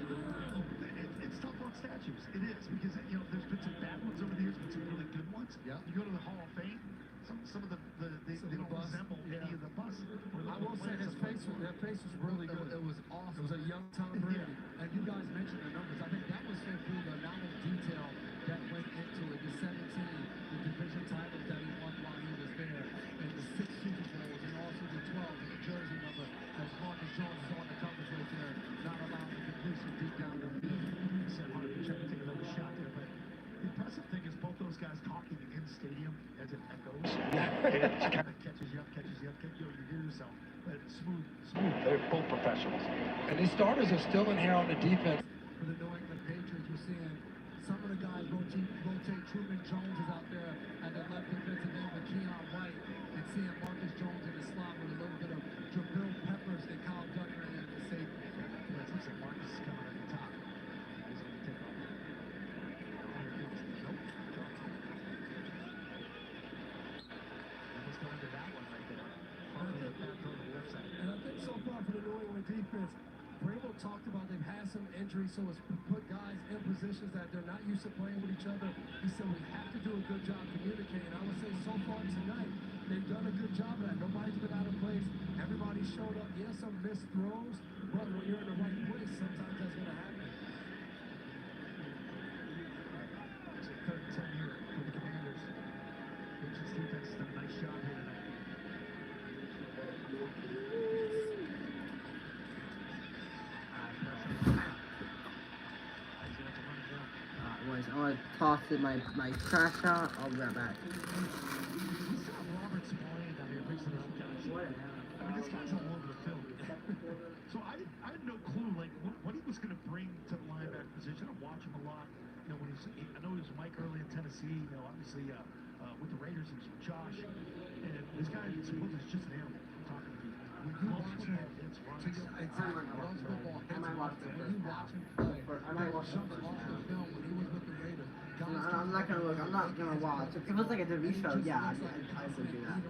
It's tough on statues. It is, because, there's been some bad ones over the years, but some really good ones.
Yeah.
You go to the Hall of Fame, some of they don't resemble any of the busts.
I will say that face was really good. It was awesome. It was a young Tom Brady.
And you guys mentioned the numbers. I think that was so cool, the amount of detail that went into it. The 17, the division titles that he won while he was there, and the 6 Super Bowls, and also the 12, and the jersey number, as Marcus Jones is on the coverage right there, not allowing the completion deep down the field.
He said, "Hunter, we tried to take another shot there," but the impressive thing is both those guys talking in stadium as it echoes. It kind of catches you up. You hear yourself, but it's smooth.
They're both professionals.
And these starters are still in here on the defense. For the New England Patriots, we're seeing some of the guys rotate. Truman Jones is out there at the left defensive end with Keon White, and seeing Marcus Jones in the slot with a little bit of Jabril Peppers and Kyle Duggar in the safety.
Looks like Marcus is coming at the top. He's going to take off. There he goes. Nope.
on defense. Vrabel talked about they've had some injuries, so it's put guys in positions that they're not used to playing with each other. He said we have to do a good job communicating. I would say so far tonight, they've done a good job of that. Nobody's been out of place. Everybody showed up. Yeah, some missed throws, but when you're in the right place, sometimes that's going to happen.
It's a third and 10 here for the Commanders. Patriots defense has done a nice job here tonight.
I want to toss it my trash shot. I'll be right back.
Robert's playing down here, fixing this guys. I mean, this guy's all over the field. So I had no clue, like, what he was going to bring to the linebacker position. I watch him a lot. You know, I know he was Mike early in Tennessee. You know, obviously with the Raiders, he was with Josh. And this guy, supposedly, is just an animal. I'm talking to you. When you watch him, it's running.
I'm not gonna look. I'm not gonna watch. If it was like a TV show, yeah, I would do that.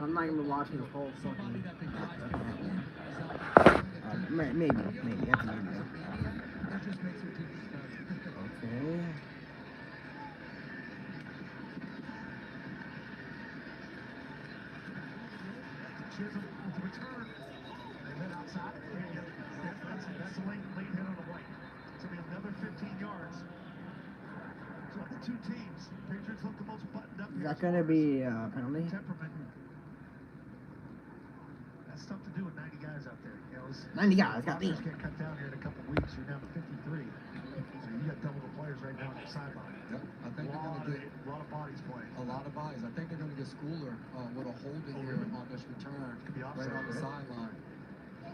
I'm not even watching the whole fucking. Maybe. That's a maybe. Okay.
Chisholm with the return. And then outside. That's a late hit on the right. It's going to be another 15 yards. So it's two teams. Patriots look the most buttoned up.
Is that going to be a penalty?
Temperament. That's tough to do with 90 guys out there. You know,
90 guys, got me.
Get cut down here in a couple weeks. You're down to 53. So you got double the players right now on the sideline.
Yep. I think they're going to get
a lot of bodies playing.
A lot of bodies. I think they're going to get Schooler with a holding here on this return. Right on the sideline.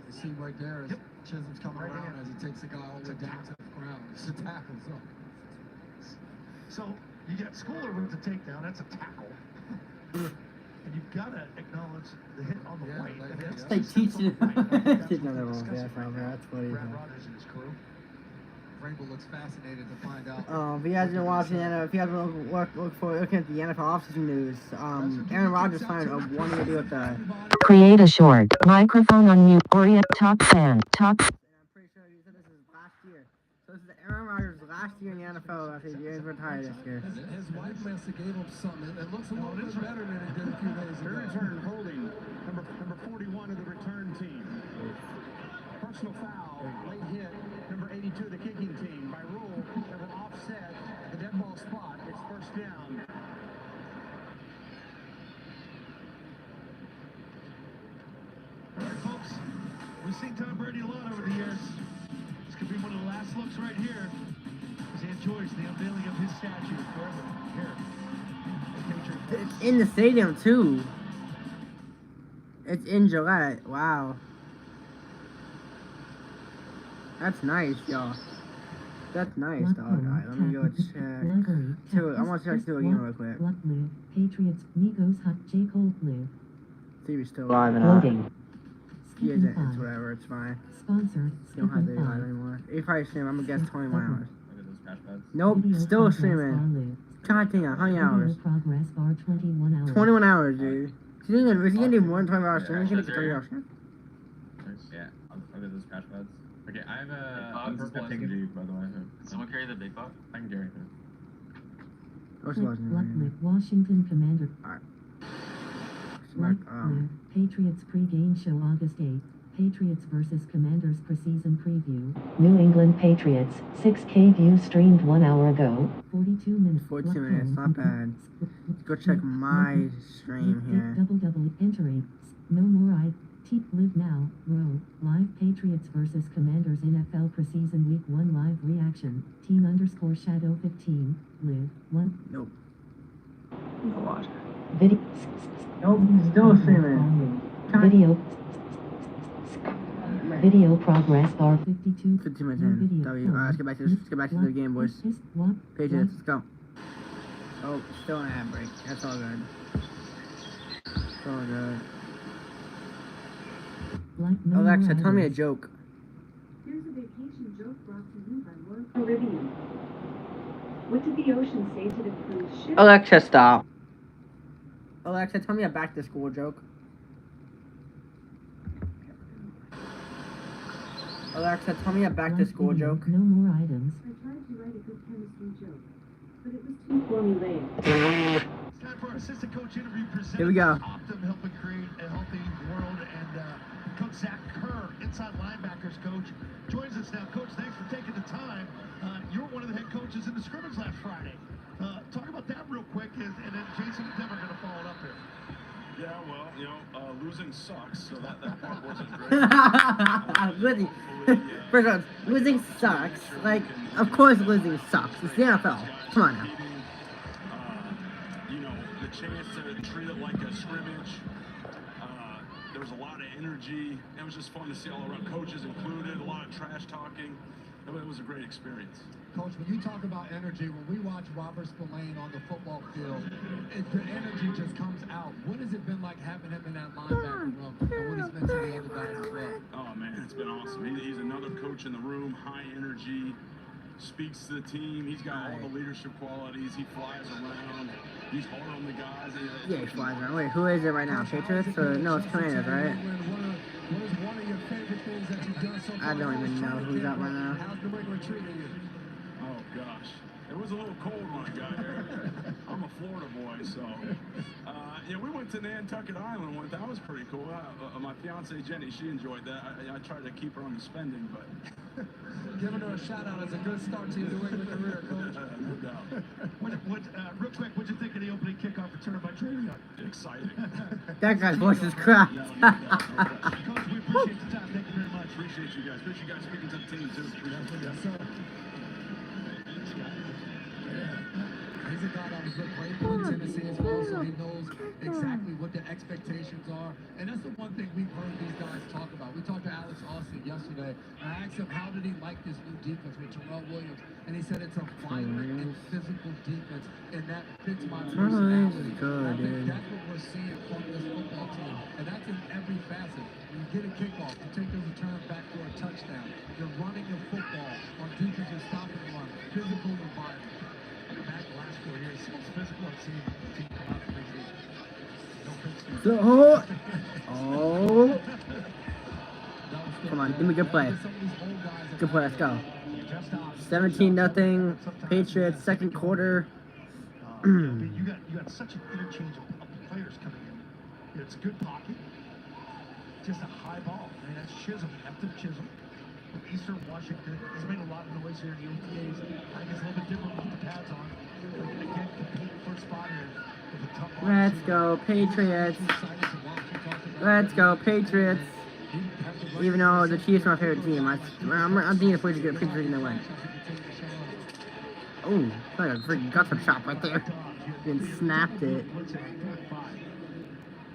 You see right there, Chisholm's coming around as he takes the guy all the way down to the ground. It's a tackle.
So you got Schooler with the takedown. That's a tackle. And you've got to acknowledge the hit on the right.
They teach you. Didn't know that wrong. That's funny.
Brad Rogers and his crew.
Vrabel looks fascinated to find out.
If you guys been watching, if you guys been looking at the NFL offseason news, Aaron Rodgers signed a one-year deal with the.
Create a short microphone on mute. Orient top fan. Top.
I'm pretty sure you said this is last year. So this is Aaron Rodgers' last year in the NFL after he's retired this year.
His wife must have gave him something. It looks a little bit better than it did a few days ago.
Return holding number 41 of the return team. Personal foul, late hit, number 82 of the kicking team. By rule, that will offset the dead ball spot. It's first down. All right, folks, we've seen Tom Brady a lot over the years. This could be one of the last looks right here as he enjoys the unveiling of his statue forever here.
It's in the stadium, too. It's in Gillette. Wow. That's nice, y'all. That's nice, dog. Alright, let me go check. I want to check two again real quick.
Patriots, Migos, Hot, J. Cole, Blue.
See if he's still live and
Loading.
He isn't. It's whatever. It's fine.
Sponsor.
You don't have to be live anymore. If I stream, I'm gonna guess 21 hours.
Look at those crash pads.
Nope, still streaming. God damn, how many hours? 21 hours, dude. Is he gonna do more than 25 hours streaming? He's gonna get 30 hours streaming?
Yeah, look at those crash pads. Okay, I have a purple SMG, by the way.
Someone carry the big buck?
I can carry it.
What's watching?
Washington Commander.
Alright.
Patriots pre-game show August 8th. Patriots versus Commanders preseason preview. New England Patriots. 6K view streamed 1 hour ago. 42 minutes.
42 minutes, not bad. Go check my stream here.
Double entering. No more live now. Row. Live Patriots versus Commanders NFL preseason week 1 live reaction. Team_shadow 15. Live 1.
Nope.
No what? Video.
Nope, still streaming.
Video progress bar 52.
15 minutes in. W. Alright, let's get back to the game, boys. Patriots, let's go. Oh, still an ad break. That's all good. It's all good. Alexa, tell me a joke.
Here's a vacation joke brought to you by World Caribbean. What did the ocean say to the cruise ship?
Alexa, stop. Alexa, tell me a back to school joke. Alexa, tell me a back to school
Live video,
joke.
No more items.
I tried to write a good chemistry joke, but it was too formulaic.
It's time for our assistant coach interview presented
Here we go.
by Optum, helping create a healthy world. And Coach Zach Kerr, inside linebackers coach, joins us now. Coach, thanks for taking the time. You were one of the head coaches in the scrimmage last Friday. Talk about that real quick, and then Jason and Tim are going to follow it up here.
Yeah, well, you know, losing sucks, so that part wasn't great.
Losing. First of all, losing sucks. Like, of course losing sucks. It's the NFL. Come on now.
You know, the chance to treat it like a scrimmage. There was a lot of energy. It was just fun to see all around, coaches included, a lot of trash talking. It was a great experience.
Coach, when you talk about energy, when we watch Robert Spillane on the football field, the energy just comes out. What has it been like having him in that linebacker room and what he's meant to the other guys as well?
Oh, man, it's been awesome. He's another coach in the room, high energy, speaks to the team. He's got all the leadership qualities. He flies around. He's hard on the guys.
Yeah, he flies around. Wait, who is it right now? Patriots? Or, no, it's Commanders, right?
What is one of your favorite things that you've done so far?
I don't even know who's up right now.
How's New England treating you?
Oh, gosh. It was a little cold when I got here. I'm a Florida boy, so. Yeah, we went to Nantucket Island once. That was pretty cool. My fiance Jenny, she enjoyed that. I tried to keep her on the spending, but.
Giving her a shout out is a good start to your New England career, Coach.
No doubt.
Real quick, what'd you think of the opening kickoff return by Trey?
Exciting.
That guy's voice is cracked.
Coach, we appreciate the time. Thank you very much.
Appreciate you guys. Appreciate you guys speaking to the team, too.
Yes, sir. He's a guy that was playing for Tennessee as well, so he knows exactly what the expectations are. And that's the one thing we've heard these guys talk about. We talked to Alex Austin yesterday, and I asked him how did he like this new defense with Terrell Williams, and he said it's a violent and physical defense, and that fits my personality. I think that's what we're seeing from this football team, and that's in every facet. When you get a kickoff, you take those returns back for a touchdown. You're running your football on defense, you're stopping the run. Physical and violent. Back the last 4 years, the most physical I've seen a team come out of the preseason. No
Oh. Come on, give me a good play. Good play, let's go. 17-0. Patriots, second quarter.
You got such an interchange of players coming in. It's a good pocket. Just a high ball. I mean, that's Chisholm, Captain Chisholm from Eastern Washington. He's made a lot of noise here in the OTAs. I think it's a little bit different with the pads on. Again, competing for a spot here with a tough line.
Let's go, Patriots. Let's go, Patriots. Even though the Chiefs are my favorite team, I'm thinking the Patriots get Patriots in the win. Oh, like a freaking gutter chop right there. And snapped it.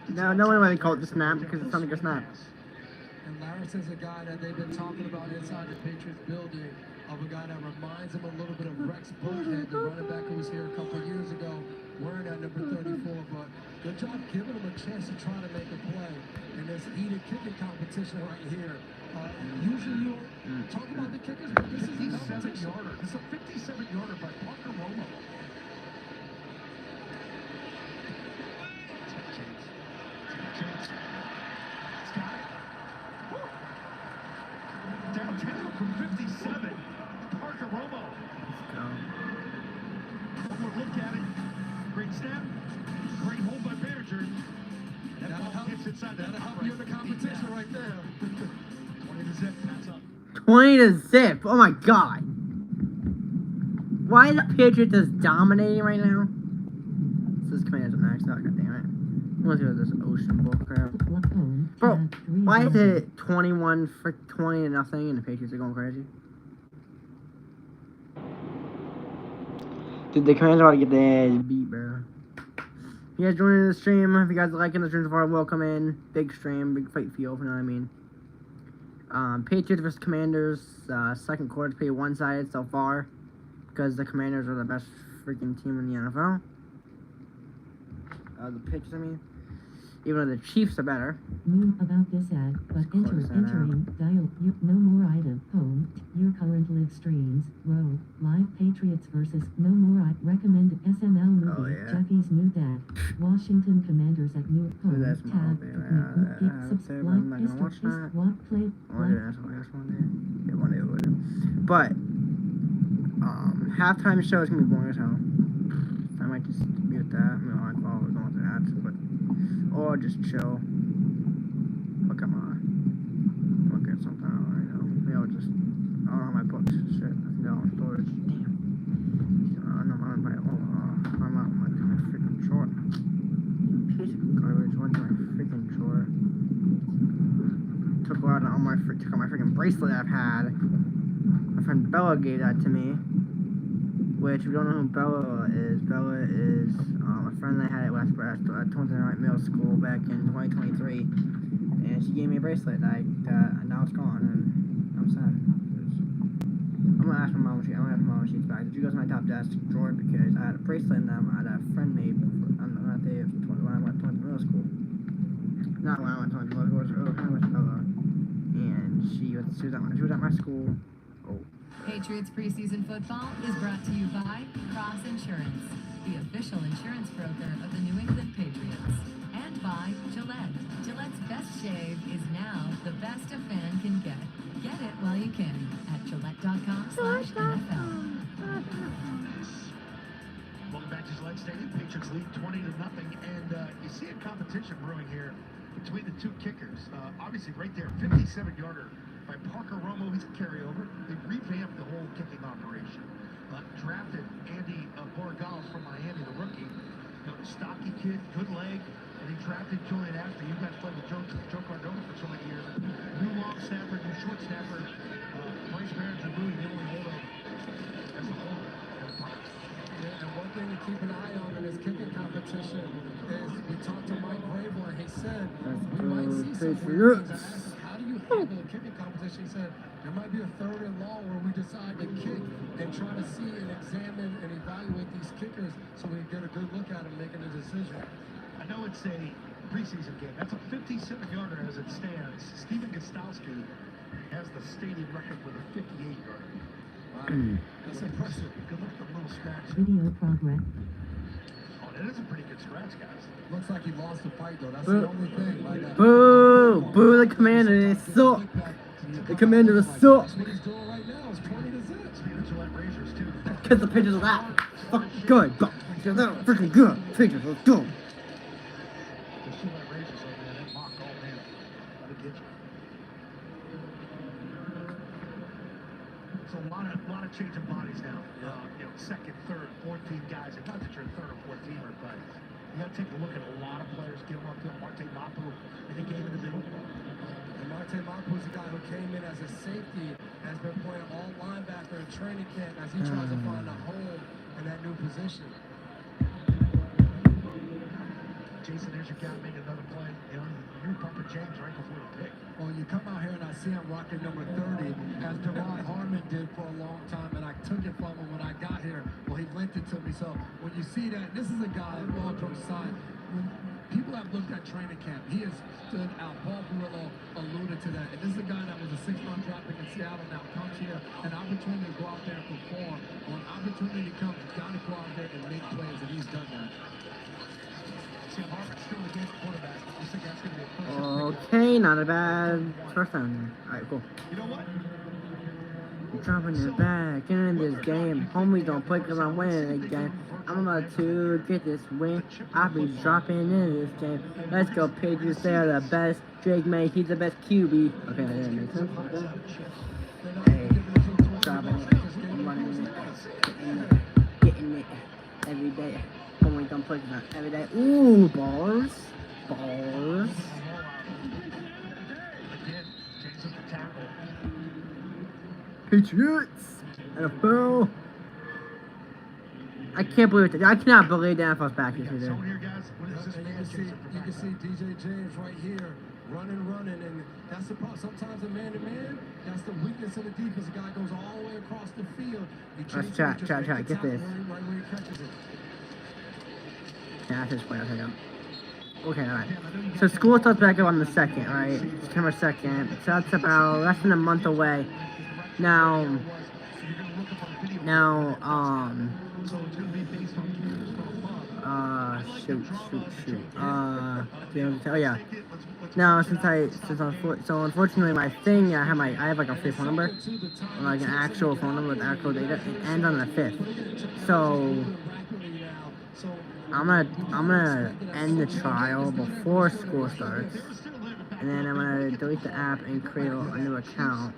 No one might call it the snap because it's not like a snap.
And Laris is a guy that they've been talking about inside the Patriots building, of a guy that reminds him a little bit of Rex Burkhead, the running back who was here a couple of years ago, wearing that number 34. But good job giving him a chance to try to make a play in this heated kicking competition right here. Usually you talk about the kickers, but this is a 57-yarder. This is a 57-yarder by Parker Romo.
Downtown from 57. Parker Romo. One more look at it. Great snap. Great hold by Berger. That ball hits inside that.
That'll help you in the competition right there.
20 to zip. That's up.
20 to zip. Oh my god. Why are the Patriots just dominating right now? This is Commanders up next. Oh, god damn it. Let's do this Ocean Bowl crap. Bro, why is it 21 for 20 to nothing and the Patriots are going crazy? Dude, the Commanders are about to get their ass beat, bro. If you guys joining the stream, if you guys are liking the stream so far, welcome in. Big stream, big fight feel, you know what I mean. Patriots versus Commanders, second quarter's pretty one-sided so far because the Commanders are the best freaking team in the NFL. The Patriots, I mean. Even though the Chiefs are better.
About this ad, but entering, dial, no more item, home, your current current live streams. Row, live Patriots versus No More. I recommend SML movie.
Oh, yeah.
Jeffy's new dad. Washington Commanders at New Home.
That's my
Tab.
movie,
Subscribe.
I'm not gonna watch that.
Walk play.
Oh, yeah, that's one day. Yeah, one day we'll do. But halftime show is gonna be boring as hell. I might just mute that. I mean, like, while we're going through ads, but or just chill. Look at something I don't know. Maybe I'll just I don't have my books. Shit, I think they're all in storage. Damn. I'm out my freaking drawer. Piece of garbage. Went to my freaking drawer. Took out my freaking bracelet I've had. My friend Bella gave that to me. Which, if you don't know who Bella is a friend that I had at Westbrook at Taunton Wright Middle School back in 2023. And she gave me a bracelet that now it's gone, and I'm sad. I'm gonna ask my mom when she's back. Did you go to my top desk drawer because I had a bracelet in them I had a friend made on that day when I went to Taunton Middle School. Not when I went to Taunton Middle School, I went to Bella. And she was at my school. Oh.
Patriots preseason football is brought to you by Cross Insurance, the official insurance broker of the New England Patriots, and by Gillette. Gillette's best shave is now the best a fan can get. Get it while you can at Gillette.com/NFL.
Welcome back to Gillette Stadium. Patriots lead 20-0, and you see a competition brewing here between the two kickers. Obviously, right there, 57-yarder by Parker Romo. He's a carryover. They revamped the whole kicking operation. Drafted Andy Borregales from Miami, the rookie. Stocky kid, good leg. And he drafted Julian Ashby. You guys played with Joe Cardona for so many years. New long snapper, new short snapper. Bryce Barron's really the only holdover as a holder.
Yeah, and one thing to keep an eye on in this kicking competition is we talked to Mike Vrabel, and he said we might see some weird things. I asked him, how do you handle a kicking competition? He said there might be a third and long where we decide to kick and try to see and examine and evaluate these kickers so we can get a good look at them making a decision.
I know it's a preseason game. That's a 57-yarder as it stands. Steven Gostowski has the stadium record with a 58-yarder. Wow. That's impressive. Good look at the little scratch.
Video progress.
Oh, that is a pretty good scratch, guys.
Looks like he lost the fight, though. That's the only thing. Like,
Boo! Boo the commander, they suck! The commander suck!
That's what he's doing right now. It's 20-0.
Steven Gillette razors, too.
Because the Patriots are that fucking good, but they're freaking good. Patriots, let's go!
The Gillette razors over there, that mock all man. That'll get you. So a lot of changing bodies now. Second, third, fourth team guys. It's not that you're a third or fourth teamer, but you got to take a look at a lot of players. Get them up there. Marte Mapu in the game in the middle.
And Marte Mapu is a guy who came in as a safety, has been playing all linebacker in training camp as he tries to find a home in that new position.
Jason, there's your guy making another play. You Papa James right before the pick.
Well, you come out here and I see him rocking number 30, as Devon Harmon did for a long time, and I took it from him when I got here. Well, he lent it to me. So when you see that, this is a guy, all jokes aside, when people have looked at training camp, he has stood out. Paul Burillo alluded to that. And this is a guy that was a 6-round draft pick in Seattle, now comes here, an opportunity to go out there and perform. When opportunity comes, you got to go out there and make plays, and he's done that.
See, Harmon's still the game quarterback. I think that's going to be a first.
Okay, not a bad first down. Alright, cool.
You know what?
I'm dropping it back in this game. Homies don't play because I'm winning again. I'm about to get this win. I'll be dropping in this game. Let's go, Patriots. They are the best. Drake May, he's the best QB. Okay, that didn't make sense. Hey, dropping it. I'm running it. Getting it every day. Homie don't play because I'm every day. Ooh, bars. Bars.
Again, James with the tackle.
Patriots! NFL! I can't believe it. I cannot believe the NFL's back this year.
Someone here, guys. What is this
And
man?
you can see DJ James right here running, and that's the problem. Sometimes a man-to-man, that's the weakness of the defense. The guy goes all the way across the field.
Let's chat. Get this.
Right where he catches it.
Yeah, that's his play. Okay, alright. So school starts back up on the 2nd, alright? September 2nd. So that's about less than a month away. Now,
So you're gonna look up on video.
now,
So it's gonna be based on cameras from above.
shoot. Oh yeah.
Let's
Now,
punch it out.
so unfortunately, my thing, I have like a free phone number, like an actual phone number with actual data. It ends on the 5th. So I'm gonna end the trial before school starts, and then I'm gonna delete the app and create a new account.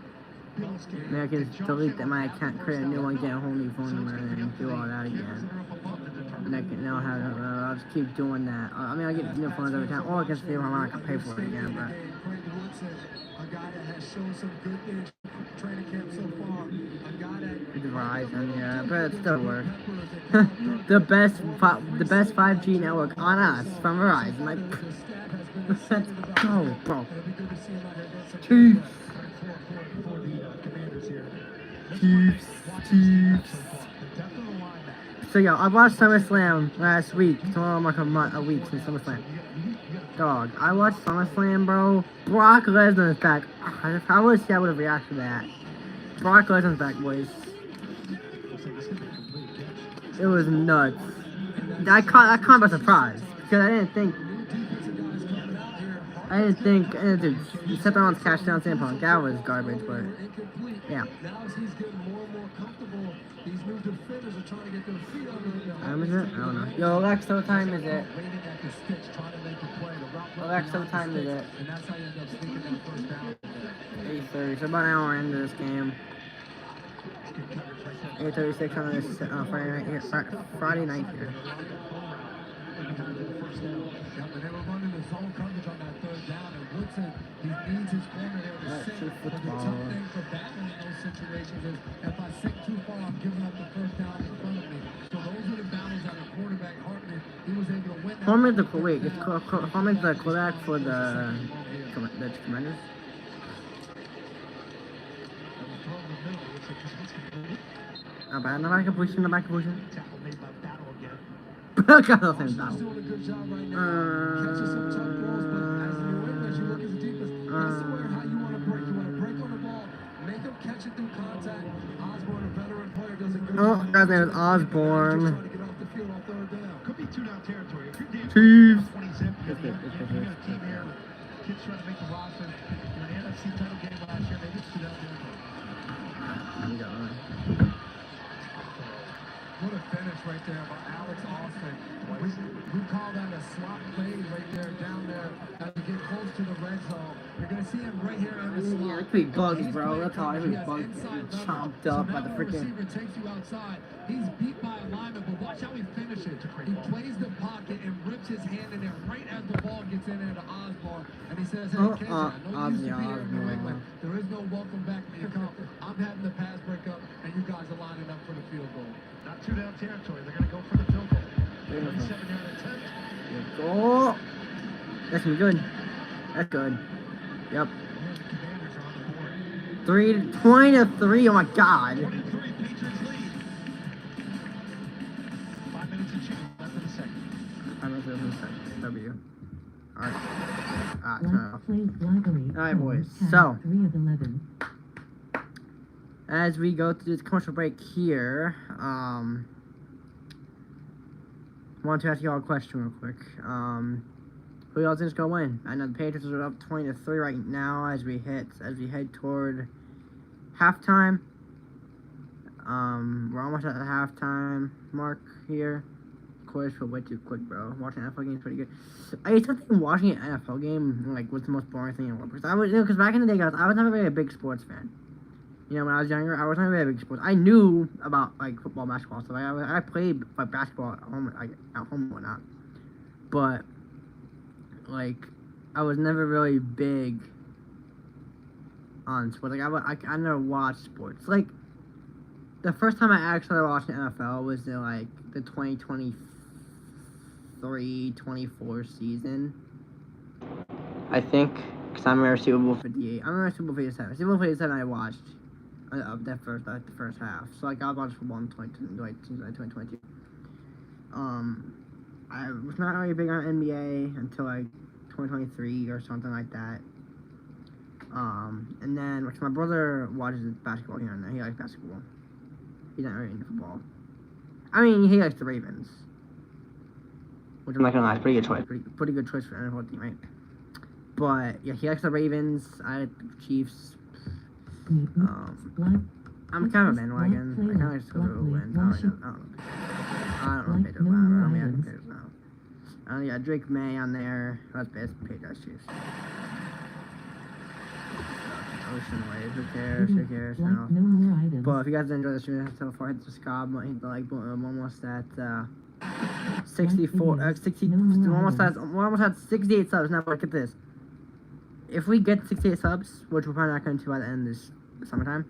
Then I can delete my account, create a new one, get a whole new phone number, and then do all that again. And I'll just keep doing that. I mean, I get new phones every time, or I can see if I'm not gonna pay for it again. But
a guy that has shown some good things training camp so far. A guy that
Verizon, yeah, but it still works. the best 5G network on us from Verizon. Like, let's go, bro. Chiefs. So yo, I watched SummerSlam last week. It's almost like a week since SummerSlam. Dog, I watched SummerSlam, bro. Brock Lesnar's back. If I would see, I would have reacted to that. Brock Lesnar's back, boys. It was nuts. I caught by surprise because I didn't think. Dude, except on cash down standpoint, that was garbage, but yeah. Time is it? I don't know. Yo, Alexa, what time is it? Alexa, what time is it? 8:30. So about an hour into this game. 8:36 on this Friday night here. Friday night here.
They were running the zone coverage on that third down, and Woodson, he needs his corner there to sink. But the tough thing for battling in those situations is if I sink too far, I'm giving up the first down in front of me. So those are the battles that a quarterback Hartman, he was able to win.
Hartman's the quarterback for the Commanders. Not bad. Not back position. Got the same battle.
Doing a good job right now. Catches some tough balls, but as you win, as you look as a defense, that's where how you want to break. You want to break on the ball, make them catch it through contact. Osborne, a veteran player, does a good job.
Guy's name is Osborne.
Trying to get off the field on third down.
Could be 2-down territory. If you're
Chiefs.
20 zip, you got a team here with kids trying to make the roster. You're in the NFC title game last year. Maybe it's 2-down territory.
What a finish right there by Alex Austin. We call that a slot play right there, down there, as we get close to the red zone. You're going to see him right here in the slot.
Yeah, that could be bugs, bro. That's all. Every bug getting chomped up by the freaking.
Receiver takes you outside. He's beat by a lineman, but watch how he finishes. He plays the pocket and rips his hand in there right as the ball gets in there to Osborne. And he says, hey, Kent, I know you used to be here in New England. There is no welcome back to your company. I'm having the pass breakup, and you guys are lining up for the field goal.
Not 2-down territory. They're going to go for the field goal. 37-yard attempt.
Oh, that's good. That's good. Yep. 20-3. Oh my God.
23, Patriots lead. 5 minutes and change left in the second.
5 minutes in the second. W. All right.
All
right, boys. So
3 of 11.
As we go through this commercial break here, I want to ask you all a question real quick. Who y'all think's gonna win? I know the Patriots are up 20-3 right now as we head toward halftime. We're almost at the halftime mark here. Of course, we're way too quick, bro. Watching an NFL game is pretty good. I used to think watching an NFL game was the most boring thing in the world. Because back in the day, guys, I was never really a big sports fan. You know, when I was younger, I wasn't really a big sports. I knew about football, basketball stuff. I played basketball at home, and whatnot. But I was never really big on sports. I never watched sports. The first time I actually watched the NFL was the 2023-24 season. I think, because I remember Super Bowl 58. I remember Super Bowl 57. Super Bowl 57 I watched. Of the first half. So I watched football in 2022. I was not really big on NBA until 2023 or something like that. And then my brother watches basketball here and there. He likes basketball. He's not really into football. I mean, he likes the Ravens. Which I'm not gonna lie, it's pretty good choice. Pretty good choice for an NFL team, right? But yeah, he likes the Ravens. I like the Chiefs. I'm kind of a bandwagon. I kind of just go to a win. I don't know Patriots now. I don't know Patriots now. Yeah, Drake May on there. That's best. Patriots Chiefs. Ocean Wave. Who cares? Who cares? No. But if you guys enjoy the stream so far, hit the subscribe button. Hit the like button. Almost at 64. 60. We're almost at 68 subs. Now look at this. If we get 68 subs, which we're probably not going to by the end of this summertime,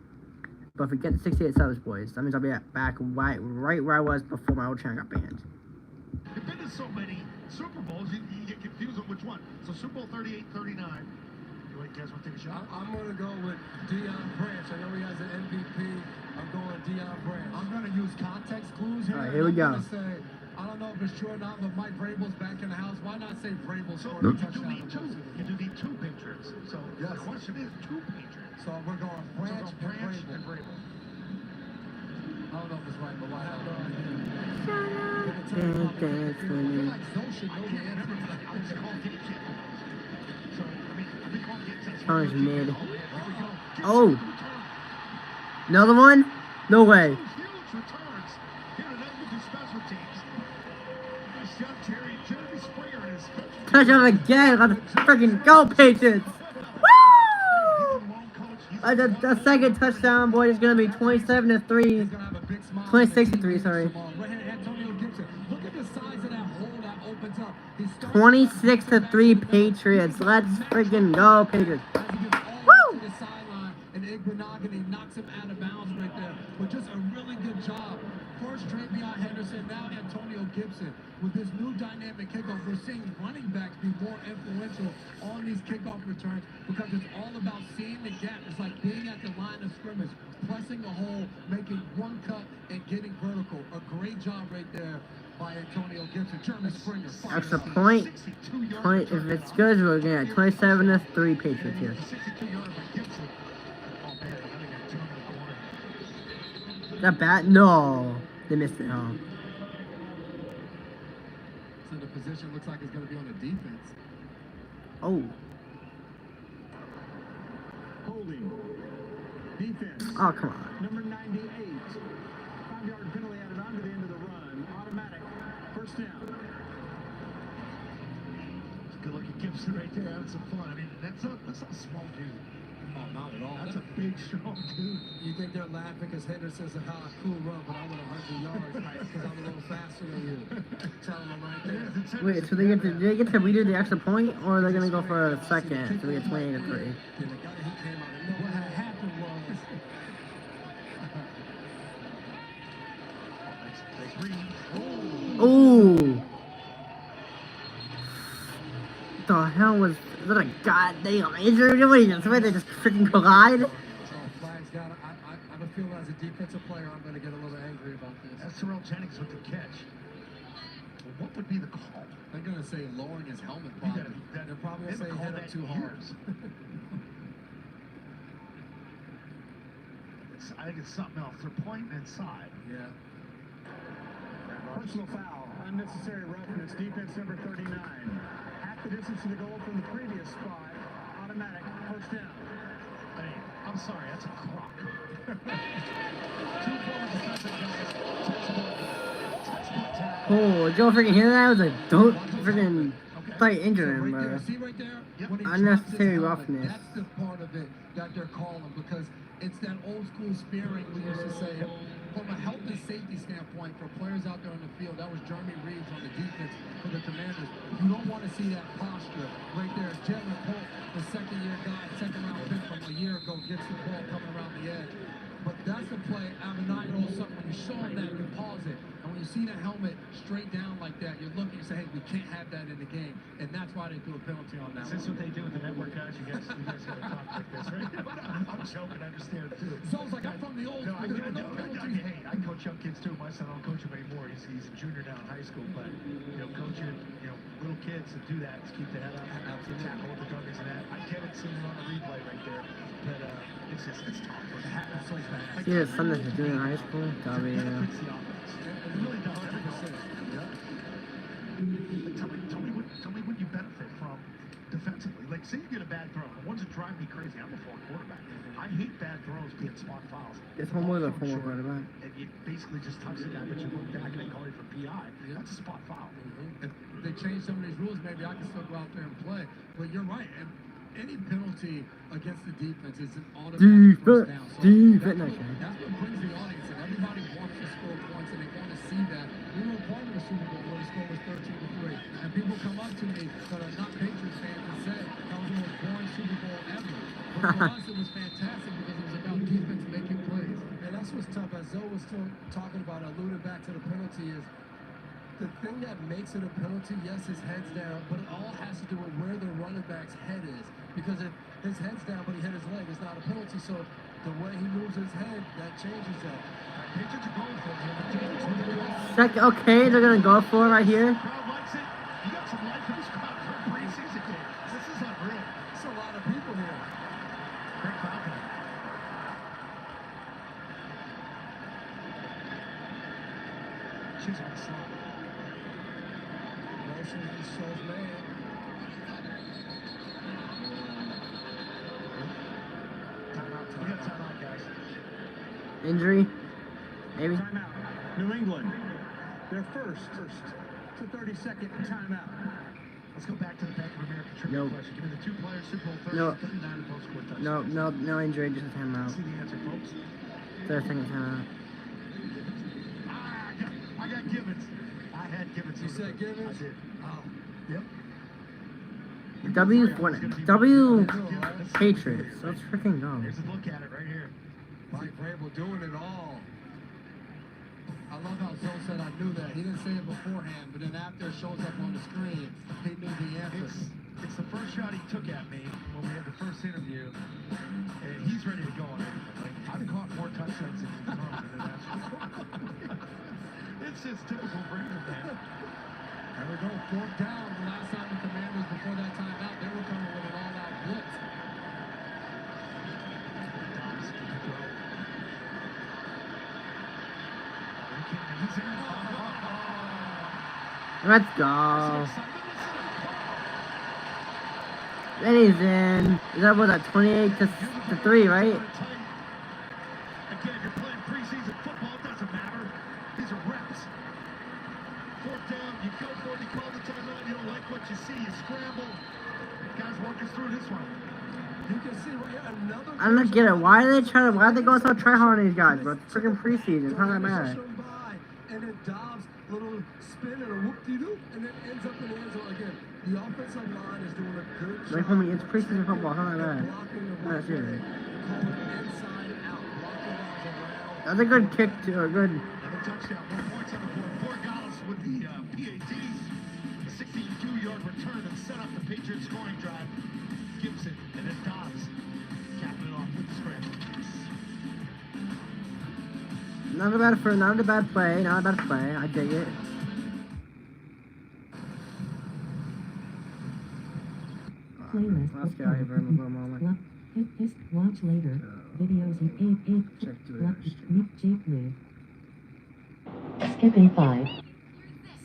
but if we get 68 subs, boys, that means I'll be back right where I was before my old channel got banned.
You've been to so many Super Bowls, you get confused on which one. So Super Bowl 38, 39. You guys want to take a shot?
I'm going to go with Deion Branch. I know he has an MVP. I'm going Deion Branch. I'm going to use context clues here.
All right, here we go.
I don't know if it's true or not, but Mike Vrabel's back in the house. Why not say Vrabel scored
So
a touchdown?
you do need two Patriots. So the question is two Patriots.
So we're going Branch and Vrabel. I don't know if it's right, but why not?
Orange mid. Oh! Another one? No way. Touchdown again! Let's freaking go, Patriots! Woo! The second touchdown, boy, is gonna be 27-3. 26-3, sorry. 26-3 Patriots. Let's freaking go, Patriots. Woo!
And Igbenogany knocks him out of bounds right there. But just a really good job. First Travion Henderson, now Antonio Gibson. With this new dynamic kickoff, we're seeing running backs be more influential on these kickoff returns because it's all about seeing the gap. It's like being at the line of scrimmage, pressing a hole, making one cut, and getting vertical. A great job right there by Antonio Gibson. Jeremy Springer.
Extra point. If it's good, we're going to get 27-3 Patriots here. That bad? No. They missed it, huh?
So the position looks like it's going to be on the defense.
Oh.
Holding. Defense.
Oh, come on.
Number 98. 5-yard penalty added on to the end of the run. Automatic. First down. Good looking Gibson right there. Having some fun. I mean, that's not a small dude.
Oh, not at all.
That's a big, strong dude.
You think they're laughing because Henderson's a cool run, but I want 100 yards because I'm a little faster than you. Telling them right there.
Wait, so did they get to redo the extra point, or are they going to go for a second so we get 28-3?
Yeah, the guy he came out and what had happened was...
Ooh! The hell was that a goddamn injury? What is this? They just freaking collide?
So Flag's got it. I have a feeling as a defensive player, I'm going to get a little angry about this.
That's Terrell Jennings with the catch. Well, what would be the call?
They're going to say lowering his helmet, probably. They're probably going to say hit him too hard.
I think it's something else. They're pointing inside.
Yeah.
Personal foul. Unnecessary roughness. Defense number 39. Half the distance to the goal from the previous spot. Automatic. First down. Hey, I'm sorry. That's a crock. Two former defensive guys. Textbook tackle.
Oh, did y'all freaking hear that? I was like, don't freaking fight injure him, bro.
See right there?
Unnecessary roughness.
That's the part of it that they're calling because it's that old school spearing we used to say. From a health and safety standpoint, for players out there on the field, that was Jeremy Reeves on the defense for the Commanders. You don't want to see that posture right there. Jalen Polk, the second-year guy, second-round pick from a year ago, gets the ball coming around the edge. But that's the play. Out of a 9-year-old son, when you show him that, you pause it. And when you see the helmet straight down like that, you're looking and say, hey, we can't have that in the game. And that's why they threw a penalty on that.
Is this what they do with the network guys? You guys gotta talk like this, right? I'm joking. I understand it too.
Sounds like I'm from the old school.
Hey, I coach young kids too. My son, I don't coach him anymore. He's a junior now in high high school, but coaching little kids to do that, to keep the head up, to tackle with the dummies and that. I get it seeing it on the replay right there, but it's tough. It's so bad.
See, there's something to do in high school.
It benefits the offense. It really does. 100%. Yeah. Tell me what you benefit from defensively. Like, say you get a bad throw. The ones that drive me crazy. I'm a former quarterback. I hate bad throws being spot fouls.
It's homeboy the former quarterback.
And you basically just touch the guy, but you look back and they call you for PI. That's a spot foul.
If they change some of these rules, maybe I can still go out there and play. But you're right. Any penalty against the defense is an automatic first down. So that's what brings the audience in. Everybody wants to score points and they want to see that. We were a part of the Super Bowl where the score was 13-3. And people come up to me that are not Patriots fans and say that was the most boring Super Bowl ever. But for us, it was fantastic because it was about defense making plays. And that's what's tough. As Zoe was still talking about, alluding back to the penalty, is the thing that makes it a penalty, yes, his head's down, but it all has to do with where the running back's head is. Because if his head's down but he hit his leg, it's not a penalty. So the way he moves his head, that changes that.
Patriots are going for it.
Okay, they're gonna go for it right here.
Crowd likes it. You got some life in this crowd for a preseason game. This is unreal.
There's a lot of people here.
Great crowd tonight. She's on the slide.
Motion just shows man.
We got timeout, guys.
Injury, maybe.
Timeout. New England. Their first to 30-second timeout. Let's go back to the Bank of America trivia question. Give me the two players, Super Bowl 30 and 39 in both score touchdowns.
No injury, just a timeout.
See the answer, folks.
Third second timeout.
I got Gibbons. I had Gibbons.
You said Gibbons?
I did. Yep.
W Patriots. Let's freaking go.
Here's a look at it right here.
Mike Vrabel doing it all. I love how Zoe said I knew that. He didn't say it beforehand, but then after it shows up on the screen, he knew the answer.
It's the first shot he took at me when we had the first interview, and he's ready to go on it. Like, I've caught more touchdowns in the tournament than that. It's just typical Vrabel, man.
There we go, fourth down. The last time the Commanders, before that timeout, they were coming with an all-out blitz.
Let's go. And he's in. Is that what, that 28 to 3, right?
Again, you're playing preseason football. It doesn't matter. These are reps. Fourth down, you go for it. You call the timeout. You don't like what you see. You scramble. Guys, walk us through this one.
You can see right here another.
I don't get it. Why are they going so try hard on these guys, bro? It's freaking preseason. How does that matter?
And then Dobbs, little spin and a whoop-de-doo, and then ends up in the end zone again. The offensive line is doing a good job.
Like, homie, it's preseason football. How does that matter?
Not
serious.
Inside out, blocking guys around.
That's a good kick to a good.
And a touchdown. 1 point on the board. Borgalis with the PATs. A 62-yard return and set up the Patriots scoring drive. Gibson and then Dobbs capping it off with the scramble.
Not a bad play. I dig it.
Playlist.
Let's get out of here for a moment.
Watch later. Videos
Check
Jake Live. Skipping 5.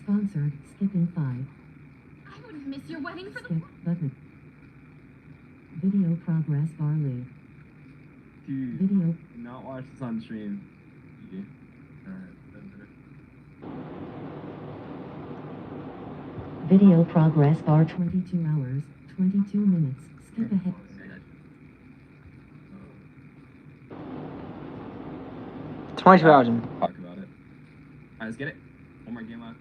Sponsored. Skipping 5.
I wouldn't miss your wedding for the...
Skip button. Video progress bar live.
Dude,
Video.
not watch this on stream.
Video progress bar 22 hours, 22 minutes. Skip ahead.
Talk about it.
Alright, let's get it. One more game left.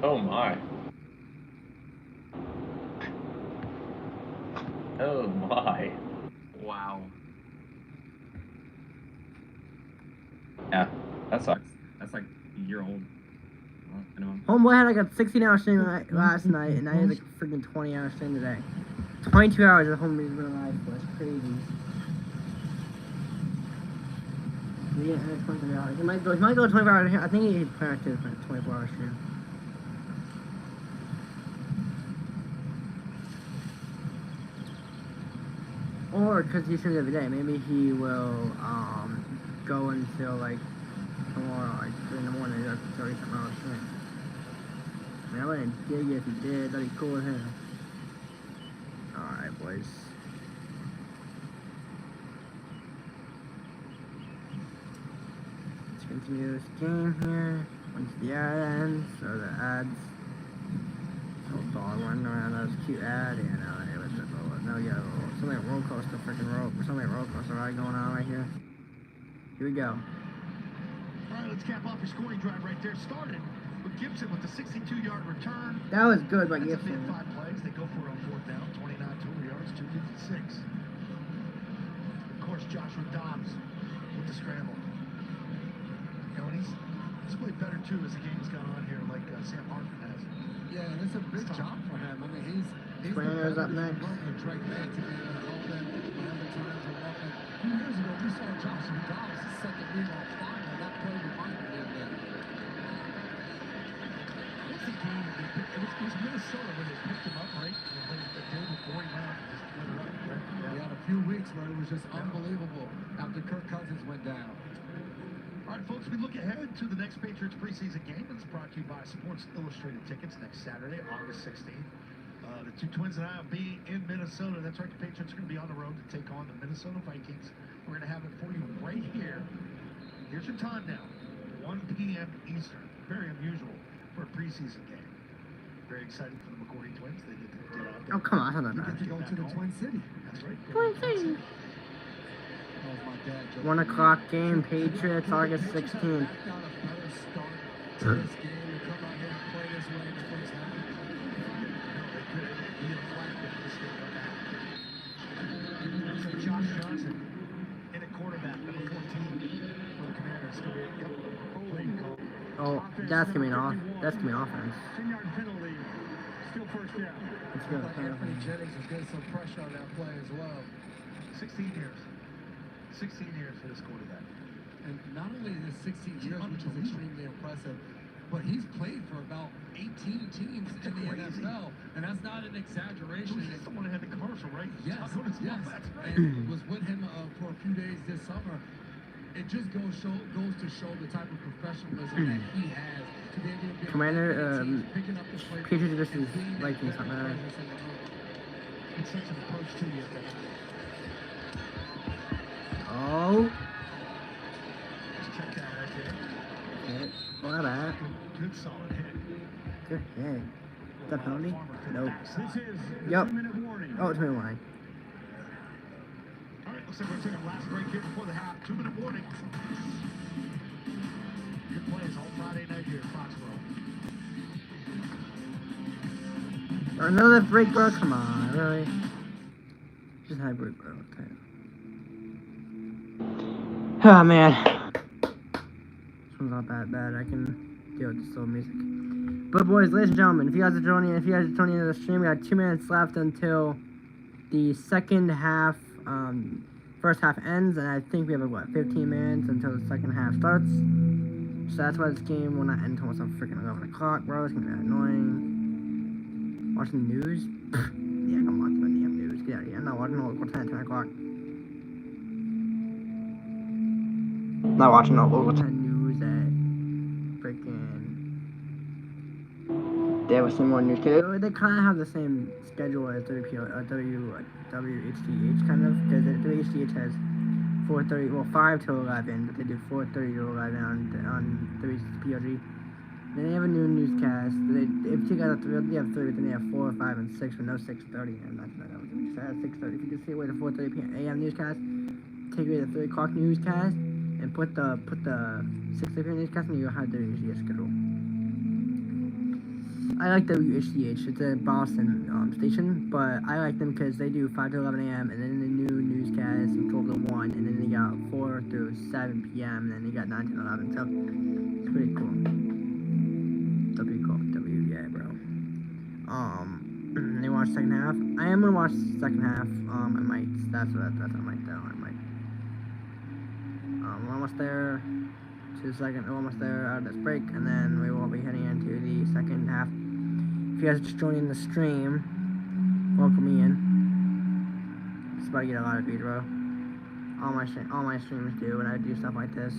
Oh my. Oh my. Wow. Yeah, that sucks. That's like a year old. I know.
Homeboy had like a 16-hour stream last night, and now he has like a freaking 20-hour stream today. 22 hours of Homeboy's been alive for. That's crazy. Yeah, 23 hours. He might go 24 hours. I think he's planning to 24-hour stream. Or because he streams every day, maybe he will go until like tomorrow, like 3 in the morning, or 30-something hours stream. I mean, I wouldn't dig it if he did. That'd be cool with him. Alright, boys. Let's continue this game here. Once the ad ends, or the ads. Little dog running around. That was a cute ad. Yeah, no, it was a little. No, yeah, something like roller coaster, freaking something like roller coaster ride going on right here. Here we go.
All right, let's cap off your scoring drive right there. Started with Gibson with the 62-yard return.
That was good by
That's
Gibson.
5 plays. They go for it on 4th down. 29 total yards, 256. Of course, Joshua Dobbs with the scramble. You know, and he's played better too as the game's gone on here, like Sam Hartman has.
Yeah, and it's a big job for him. I mean, he's
Brandon's up next.
Drake May to be able to help them whenever times are rough. And 2 years ago, we saw Joshua Dobbs, the second league on fire, and that play reminded me of that.
What's the game? It was Minnesota when they picked him up, right? The day before he went out and just lit it up, right?
Yeah. He had a few weeks where it was just unbelievable after Kirk Cousins went down.
All right, folks, we look ahead to the next Patriots preseason game. It's brought to you by Sports Illustrated Tickets next Saturday, August 16th. The two Twins and I will be in Minnesota. That's right, the Patriots are going to be on the road to take on the Minnesota Vikings. We're going to have it for you right here. Here's your time now, 1 p.m. Eastern. Very unusual for a preseason game. Very exciting for the McCourty Twins. They get to get out there.
Oh, come on, I don't
You
know.
get to go to the Twin City.
That's right.
Twin City.
That was my dad joking.
1 o'clock game, Patriots, August 16th.
Backed out a better start to this game to come out here and play this way in the first half.
So Josh Johnson in at quarterback, number 14 for the Commanders.
Oh, that's gonna be an off. That's gonna be offense.
10-yard penalty. Still first down.
Let's
I
go.
thought Anthony Jennings was getting some pressure on that play as well.
16 years. 16 years for this quarterback.
And not only is it 16 years, which is extremely impressive, but he's played for about 18 teams in the NFL, and that's not an exaggeration.
He's the one who had the commercial, right?
Yes, yes.
That's right.
And was with him for a few days this summer. It just goes to show the type of professionalism that he has to be able to be
Commander,
picking up the play.
Patriots versus Vikings, something like that.
It's such an approach to you.
Oh.
Just check that right there.
Hit. Well, not bad.
Good solid hit.
Good hit. Is that penalty? Nope.
This is the
Yep.
2-minute warning.
Oh, 21.
All right, looks like we're taking a last break here before the half. 2-minute warning. Good plays all Friday night here at Foxborough.
Another break, bro. Come on, really? Just had break, bro. Okay. Oh man, this one's not that bad. I can deal with the slow music. But boys, ladies and gentlemen, if you guys are joining into the stream, we got 2 minutes left until the second half. First half ends, and I think we have 15 minutes until the second half starts. So that's why this game will not end until some freaking 11 o'clock, bro. It's gonna be annoying. Watching the news? Yeah, I'm watching the damn news. Get out of here. I'm not watching local 10 o'clock. Not watching no local 10 news at freaking. They have some more news. They kind of have the same schedule as WHDH kind of, because WHDH has 4:30, well 5 to 11, but they do 4:30 to 11 on WPLG. Then they have a new newscast. If you guys have 3, they have 3, but then they have 4, 5, and 6, but no 6:30. And that's not what we said. 6:30. If you can see away the 4:30 a.m. newscast, take away the 3 o'clock newscast, and put the 6:30 newscast, and you have the WHDH schedule. I like WHDH. It's a Boston station, but I like them because they do 5 to 11 a.m. and then the new newscast from 12 to 1, and then they got 4 through 7 p.m. and then they got 9 to 11. So it's pretty cool. watch second half. I am gonna watch the second half. I might. That's what I might do. I might. We're almost there. We're almost there out of this break, and then we will be heading into the second half. If you guys are just joining the stream, welcome me in. It's about to get a lot of views, bro. All my streamers do when I do stuff like this.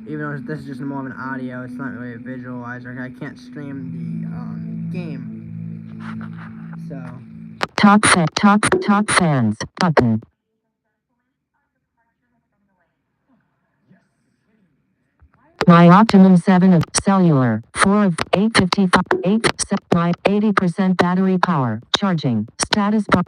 Even though this is just more of an audio, it's not really a visualizer. I can't stream the game. So.
Top fans button. My Optimum 7 of cellular 4 of 855 my 80% battery power charging status bar.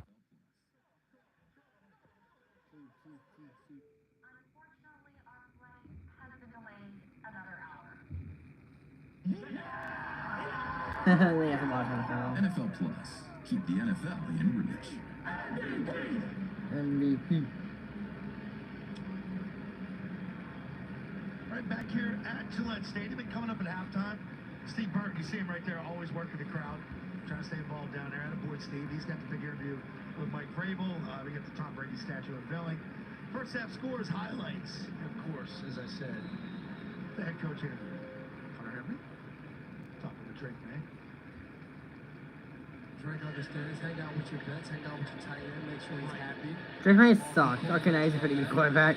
NFL Plus. Keep the NFL in reach.
MVP.
Right back here at Gillette Stadium, and coming up at halftime, Steve Burke, you see him right there, always working the crowd, trying to stay involved down there. Attaboy Steve, he's got the big interview with Mike Vrabel. We got the Tom Brady statue unveiling. First half scores, highlights, of course, as I said, the head coach interview. Hunter Henry, talking to Drake May.
Drake understands, hang out with your bets, hang out with your tight end, make sure he's happy.
Drake May sucks. Okay, now he's a pretty good quarterback.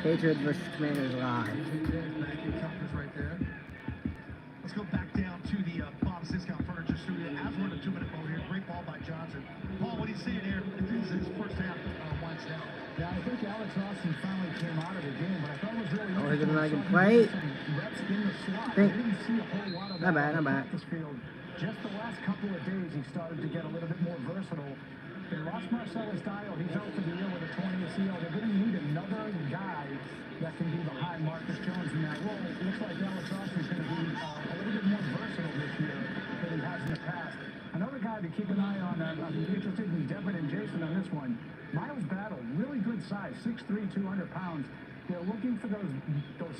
Patriots versus Commanders live.
Right there.
Let's go back down to the Bob's Discount Furniture Studio as we're in a 2-minute ball here. Great ball by Johnson. Paul, what are you seeing here? This is his first half winds down.
Yeah, I think Alex Austin finally came out of the game, but I thought it was really
Oh, he's gonna good play.
reps in the slot.
Think.
I didn't see a whole lot of
Not bad,
that
not
on the
bad.
practice field. Just the last couple of days, he started to get a little bit more versatile. They lost Marcellus Dial. He's out for the year with a torn ACL. They're going to need another guy that can be behind Marcus Jones in that role. It looks like Alex Austin's going to be a little bit more versatile this year than he has in the past. Another guy to keep an eye on, I'm interested in Devin and Jason on this one. Miles Battle, really good size, 6'3", 200 pounds. They're looking for those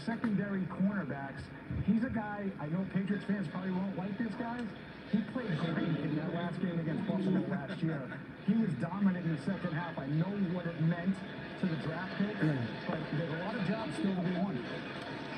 secondary cornerbacks. He's a guy, I know Patriots fans probably won't like this guy. He played great in that last game against Buffalo last year. He was dominant in the second half. I know what it meant to the draft pick, but there's a lot of jobs still to be won.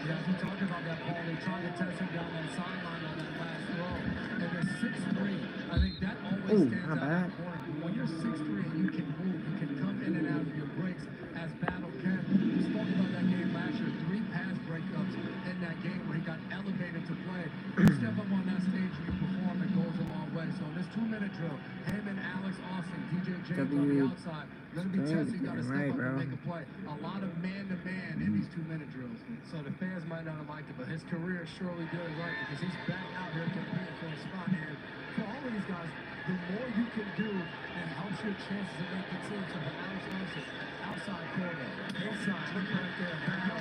Yeah, as we talked about that, Paul, they tried to test him down that sideline on that last throw. And they're 6'3". I think that always stands out important. When you're 6'3" and you can move, you can come in and out of your breaks as Battle can. We spoke about that game last year, 3 pass breakups in that game where he got elevated to play. You step up on that stage and you perform, it goes a long way. So in this 2-minute drill, him and Alex Austin, DJ James on the outside, going to be testing, got to step up and make a play. A lot of man-to-man in these 2-minute drills. So the fans might not have liked it, but his career is surely doing right because he's back out here competing for a spot. And for all of these guys, the more you can do, it helps your chances of making the team. So for Alex Austin, outside corner, hillside, look right there, battle.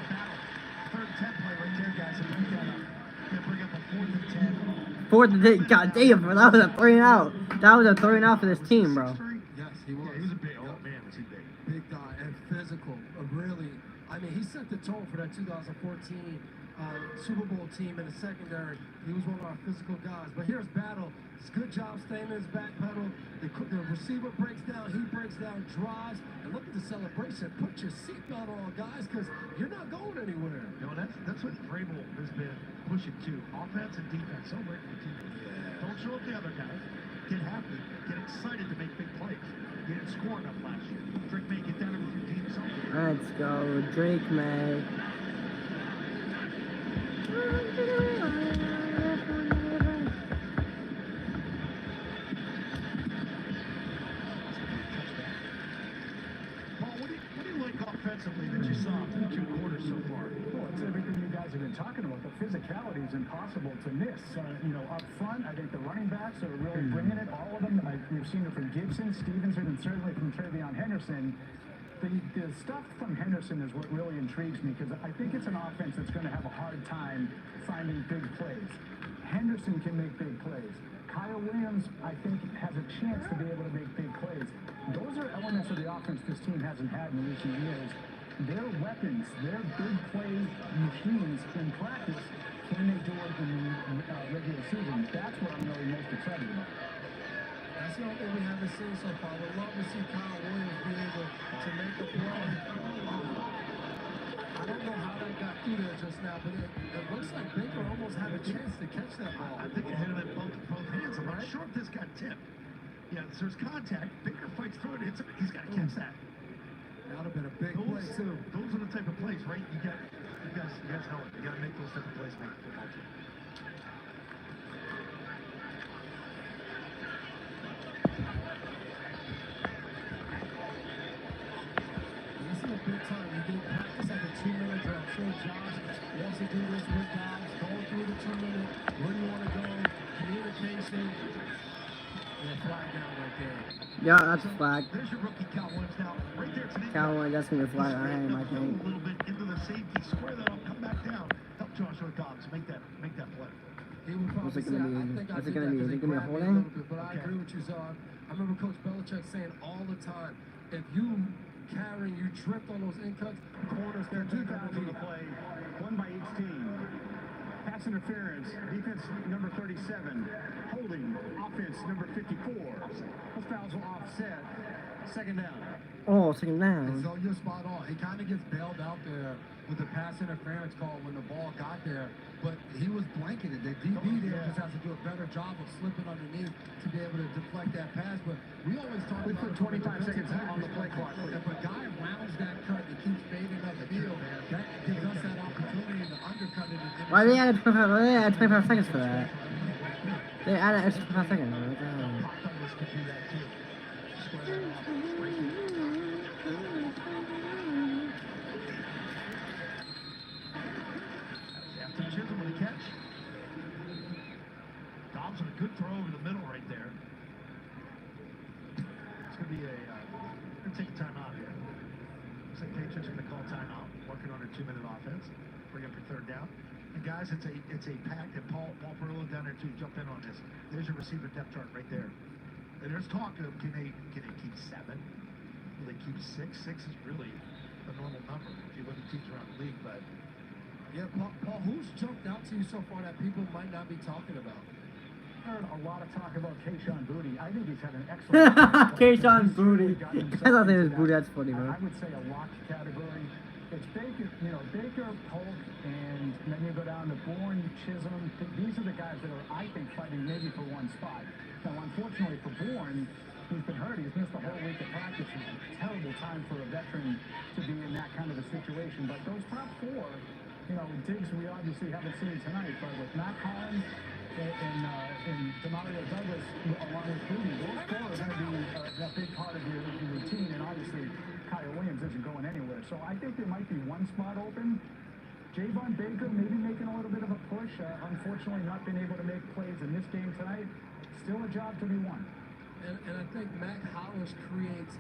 Third 10 play right there, guys. And we got to bring up a 4th and 10.
4th and 10. God damn, bro. That was a 3 and out. That was a 3 and out for this team, bro.
Yes, he was.
Yeah, he was a big, oh man, was he big.
Big guy and physical. Really, I mean, he set the tone for that 2014 Super Bowl team in the secondary. He was one of our physical guys. But here's Battle. It's a good job staying in his back pedal. The receiver breaks down, he breaks down, drives. And look at the celebration. Put your seatbelt on, guys, because you're not going anywhere.
You know, that's what Vrabel has been pushing to. Offense and defense. Celebrate the team. Yeah. Don't show up the other guys. Get happy. Get excited to make big plays. You didn't score enough last year. Drake May, get down with your team.
Let's go, Drake May.
Paul, what do you like offensively that you saw in the 2 quarters so far?
Well, it's everything you guys have been talking about. The physicality is impossible to miss. Up front, I think the running backs are really bringing it. All of them. We've seen it from Gibson, Stevenson, and certainly from Travion Henderson. The stuff from Henderson is what really intrigues me because I think it's an offense that's going to have a hard time finding big plays. Henderson can make big plays. Kyle Williams, I think, has a chance to be able to make big plays. Those are elements of the offense this team hasn't had in recent years.
their weapons, their big play machines in practice, can they do it in the regular season? That's what I'm really most excited about.
That's the only thing we haven't seen so far. We'd love to see Kyle Williams be able to make a play. I don't know how that got through there just now, but it looks like Baker almost had a chance to catch that ball.
I think it hit him in both hands. I'm not sure if this got tipped. Yeah, there's contact. Baker fights through it, hits him. He's got to catch that.
That would have been a big play, too.
Those are the type of plays, right? You guys know it. You got to make those type of plays, make the football team.
This is a big time. You do practice at the 2-minute drill. I'm sure Josh wants to do this with guys, going through the 2-minute, where you want to go, communication. Yeah, flag down right there.
Yeah, that's a flag.
There's your rookie Cal Williams now. Right there today.
Cal Williams, that's going to be a flag on him, I
A
think.
little bit into the safety, square that up, come back down. Help Joshua Dobbs make that play.
He would probably
What's it
say,
gonna be?
I think I
What's it
did
gonna
that
be? Is
'cause
it
he
gonna be a
grabbed me
holding?
little bit, but I agree with you, Zard. I remember Coach Belichick saying all the time, if you carry, you tripped on those in cuts, corners
There
can
are 2 fouls on the play, one by each team. Pass interference, defense number 37. Holding, offense number 54. Those fouls will offset. Second down.
Oh, second
And
down.
so you're spot on. He kind of gets bailed out there with the pass interference call when the ball got there, but he was blanketed. The DB there just has to do a better job of slipping underneath to be able to deflect that pass. But we always talk
We
about
put 25 seconds on the play clock.
If a guy rounds that cut and keeps fading up the field, that gives us that opportunity to undercut it.
Why did they add 25 seconds for that? They added extra 25 seconds. What the hell?
After Chisholm with a catch. Dobbs with a good throw over the middle right there. It's going to be we're going to take a timeout here. Looks like Patriots are going to call timeout, working on a 2-minute offense. Bring up your third down. And guys, it's a pack, and Paul Perillo down there too. Jump in on this. There's your receiver depth chart right there. And there's talk of can they keep 7? Will they keep 6? 6 is really a normal number if you look at teams around the league, but
Yeah, Paul, who's jumped out to you so far that people might not be talking about?
Heard a lot of talk about Kayshon Boutte. I think he's had an excellent
Kayshon Boutte. I thought it was Boutte. That's funny, bro.
I would say a lock category. It's Baker, Baker, Polk, and then you go down to Bourne, Chisholm. These are the guys that are, I think, fighting maybe for one spot. Now, unfortunately for Bourne, he's been hurt. He's missed a whole week of practice. It's a terrible time for a veteran to be in that kind of a situation. But those top 4, Diggs we obviously haven't seen tonight, but with Matt Collins and Demario Douglas along with Boutte, those 4 are going to be a big part of your routine, and obviously Kyle Williams isn't going anywhere. So I think there might be one spot open. Javon Baker maybe making a little bit of a push. Unfortunately not been able to make plays in this game tonight. Still a job to be won.
And I think Mac Hollins creates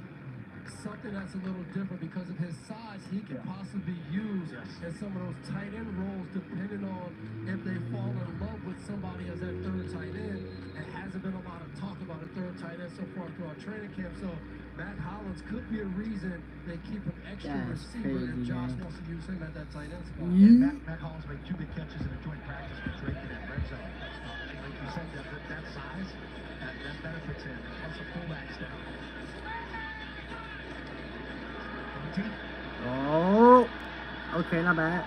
something that's a little different because of his size. He can possibly use in some of those tight end roles depending on if they fall in love with somebody as that third tight end. It hasn't been a lot of talk about a third tight end so far through our training camp. So Mac Hollins could be a reason they keep an extra receiver if Josh wants to use him at that tight end spot.
Mac Hollins made 2 big catches in a joint practice with Drake in that red zone. Like you said, that size, that benefits him. Plus the fullback step.
Oh, okay, not bad.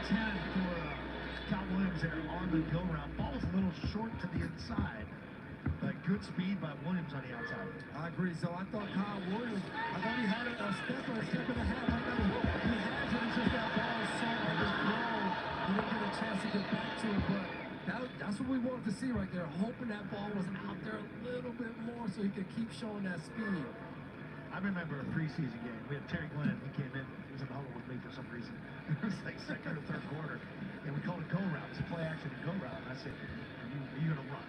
10 for Cal Williams there on the go round. Ball is a little short to the inside, but good speed by Williams on the outside.
I agree. So I thought Kyle Williams, I thought he had a step or a step and a half. I know he has it. It's just that ball is so underthrown. He didn't get a chance to get back to it, but that's what we wanted to see right there. Hoping that ball was out there a little bit more so he could keep showing that speed.
I remember a preseason game. We had Terry Glenn. He came in. He was in the huddle with me for some reason. It was like second or third quarter, and we called it go route. It's a play action and go route. And I said, "Are you gonna run?"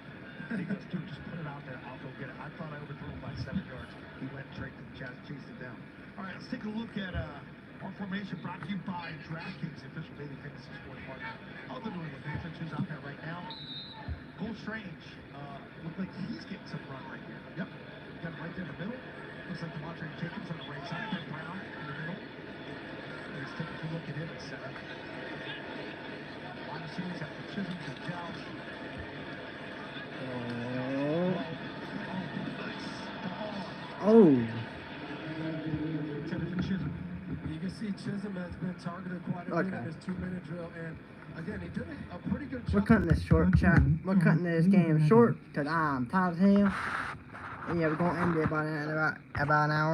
And he goes, "Dude, just put it out there. I'll go get it." I thought I overthrew him by 7 yards. He went straight to the chest, chased it down. All right, let's take a look at our formation brought to you by DraftKings, the official daily fantasy sport partner of the New England Patriots. Who's out there right now? Cole Strange. Look like he's getting some run right here. Yep, got him right there in the middle. Looks like Demontre Jacobs on the right side, then Brown in the middle. look at him at center. Behind the scenes after Chisholm to Joust.
Oh.
You can see Chisholm has been targeted quite a bit in this 2-minute drill, and again, he did a pretty good job.
We're cutting this short, chat. We're cutting this game short because I'm tired as hell. And yeah, we're gonna end it about an hour.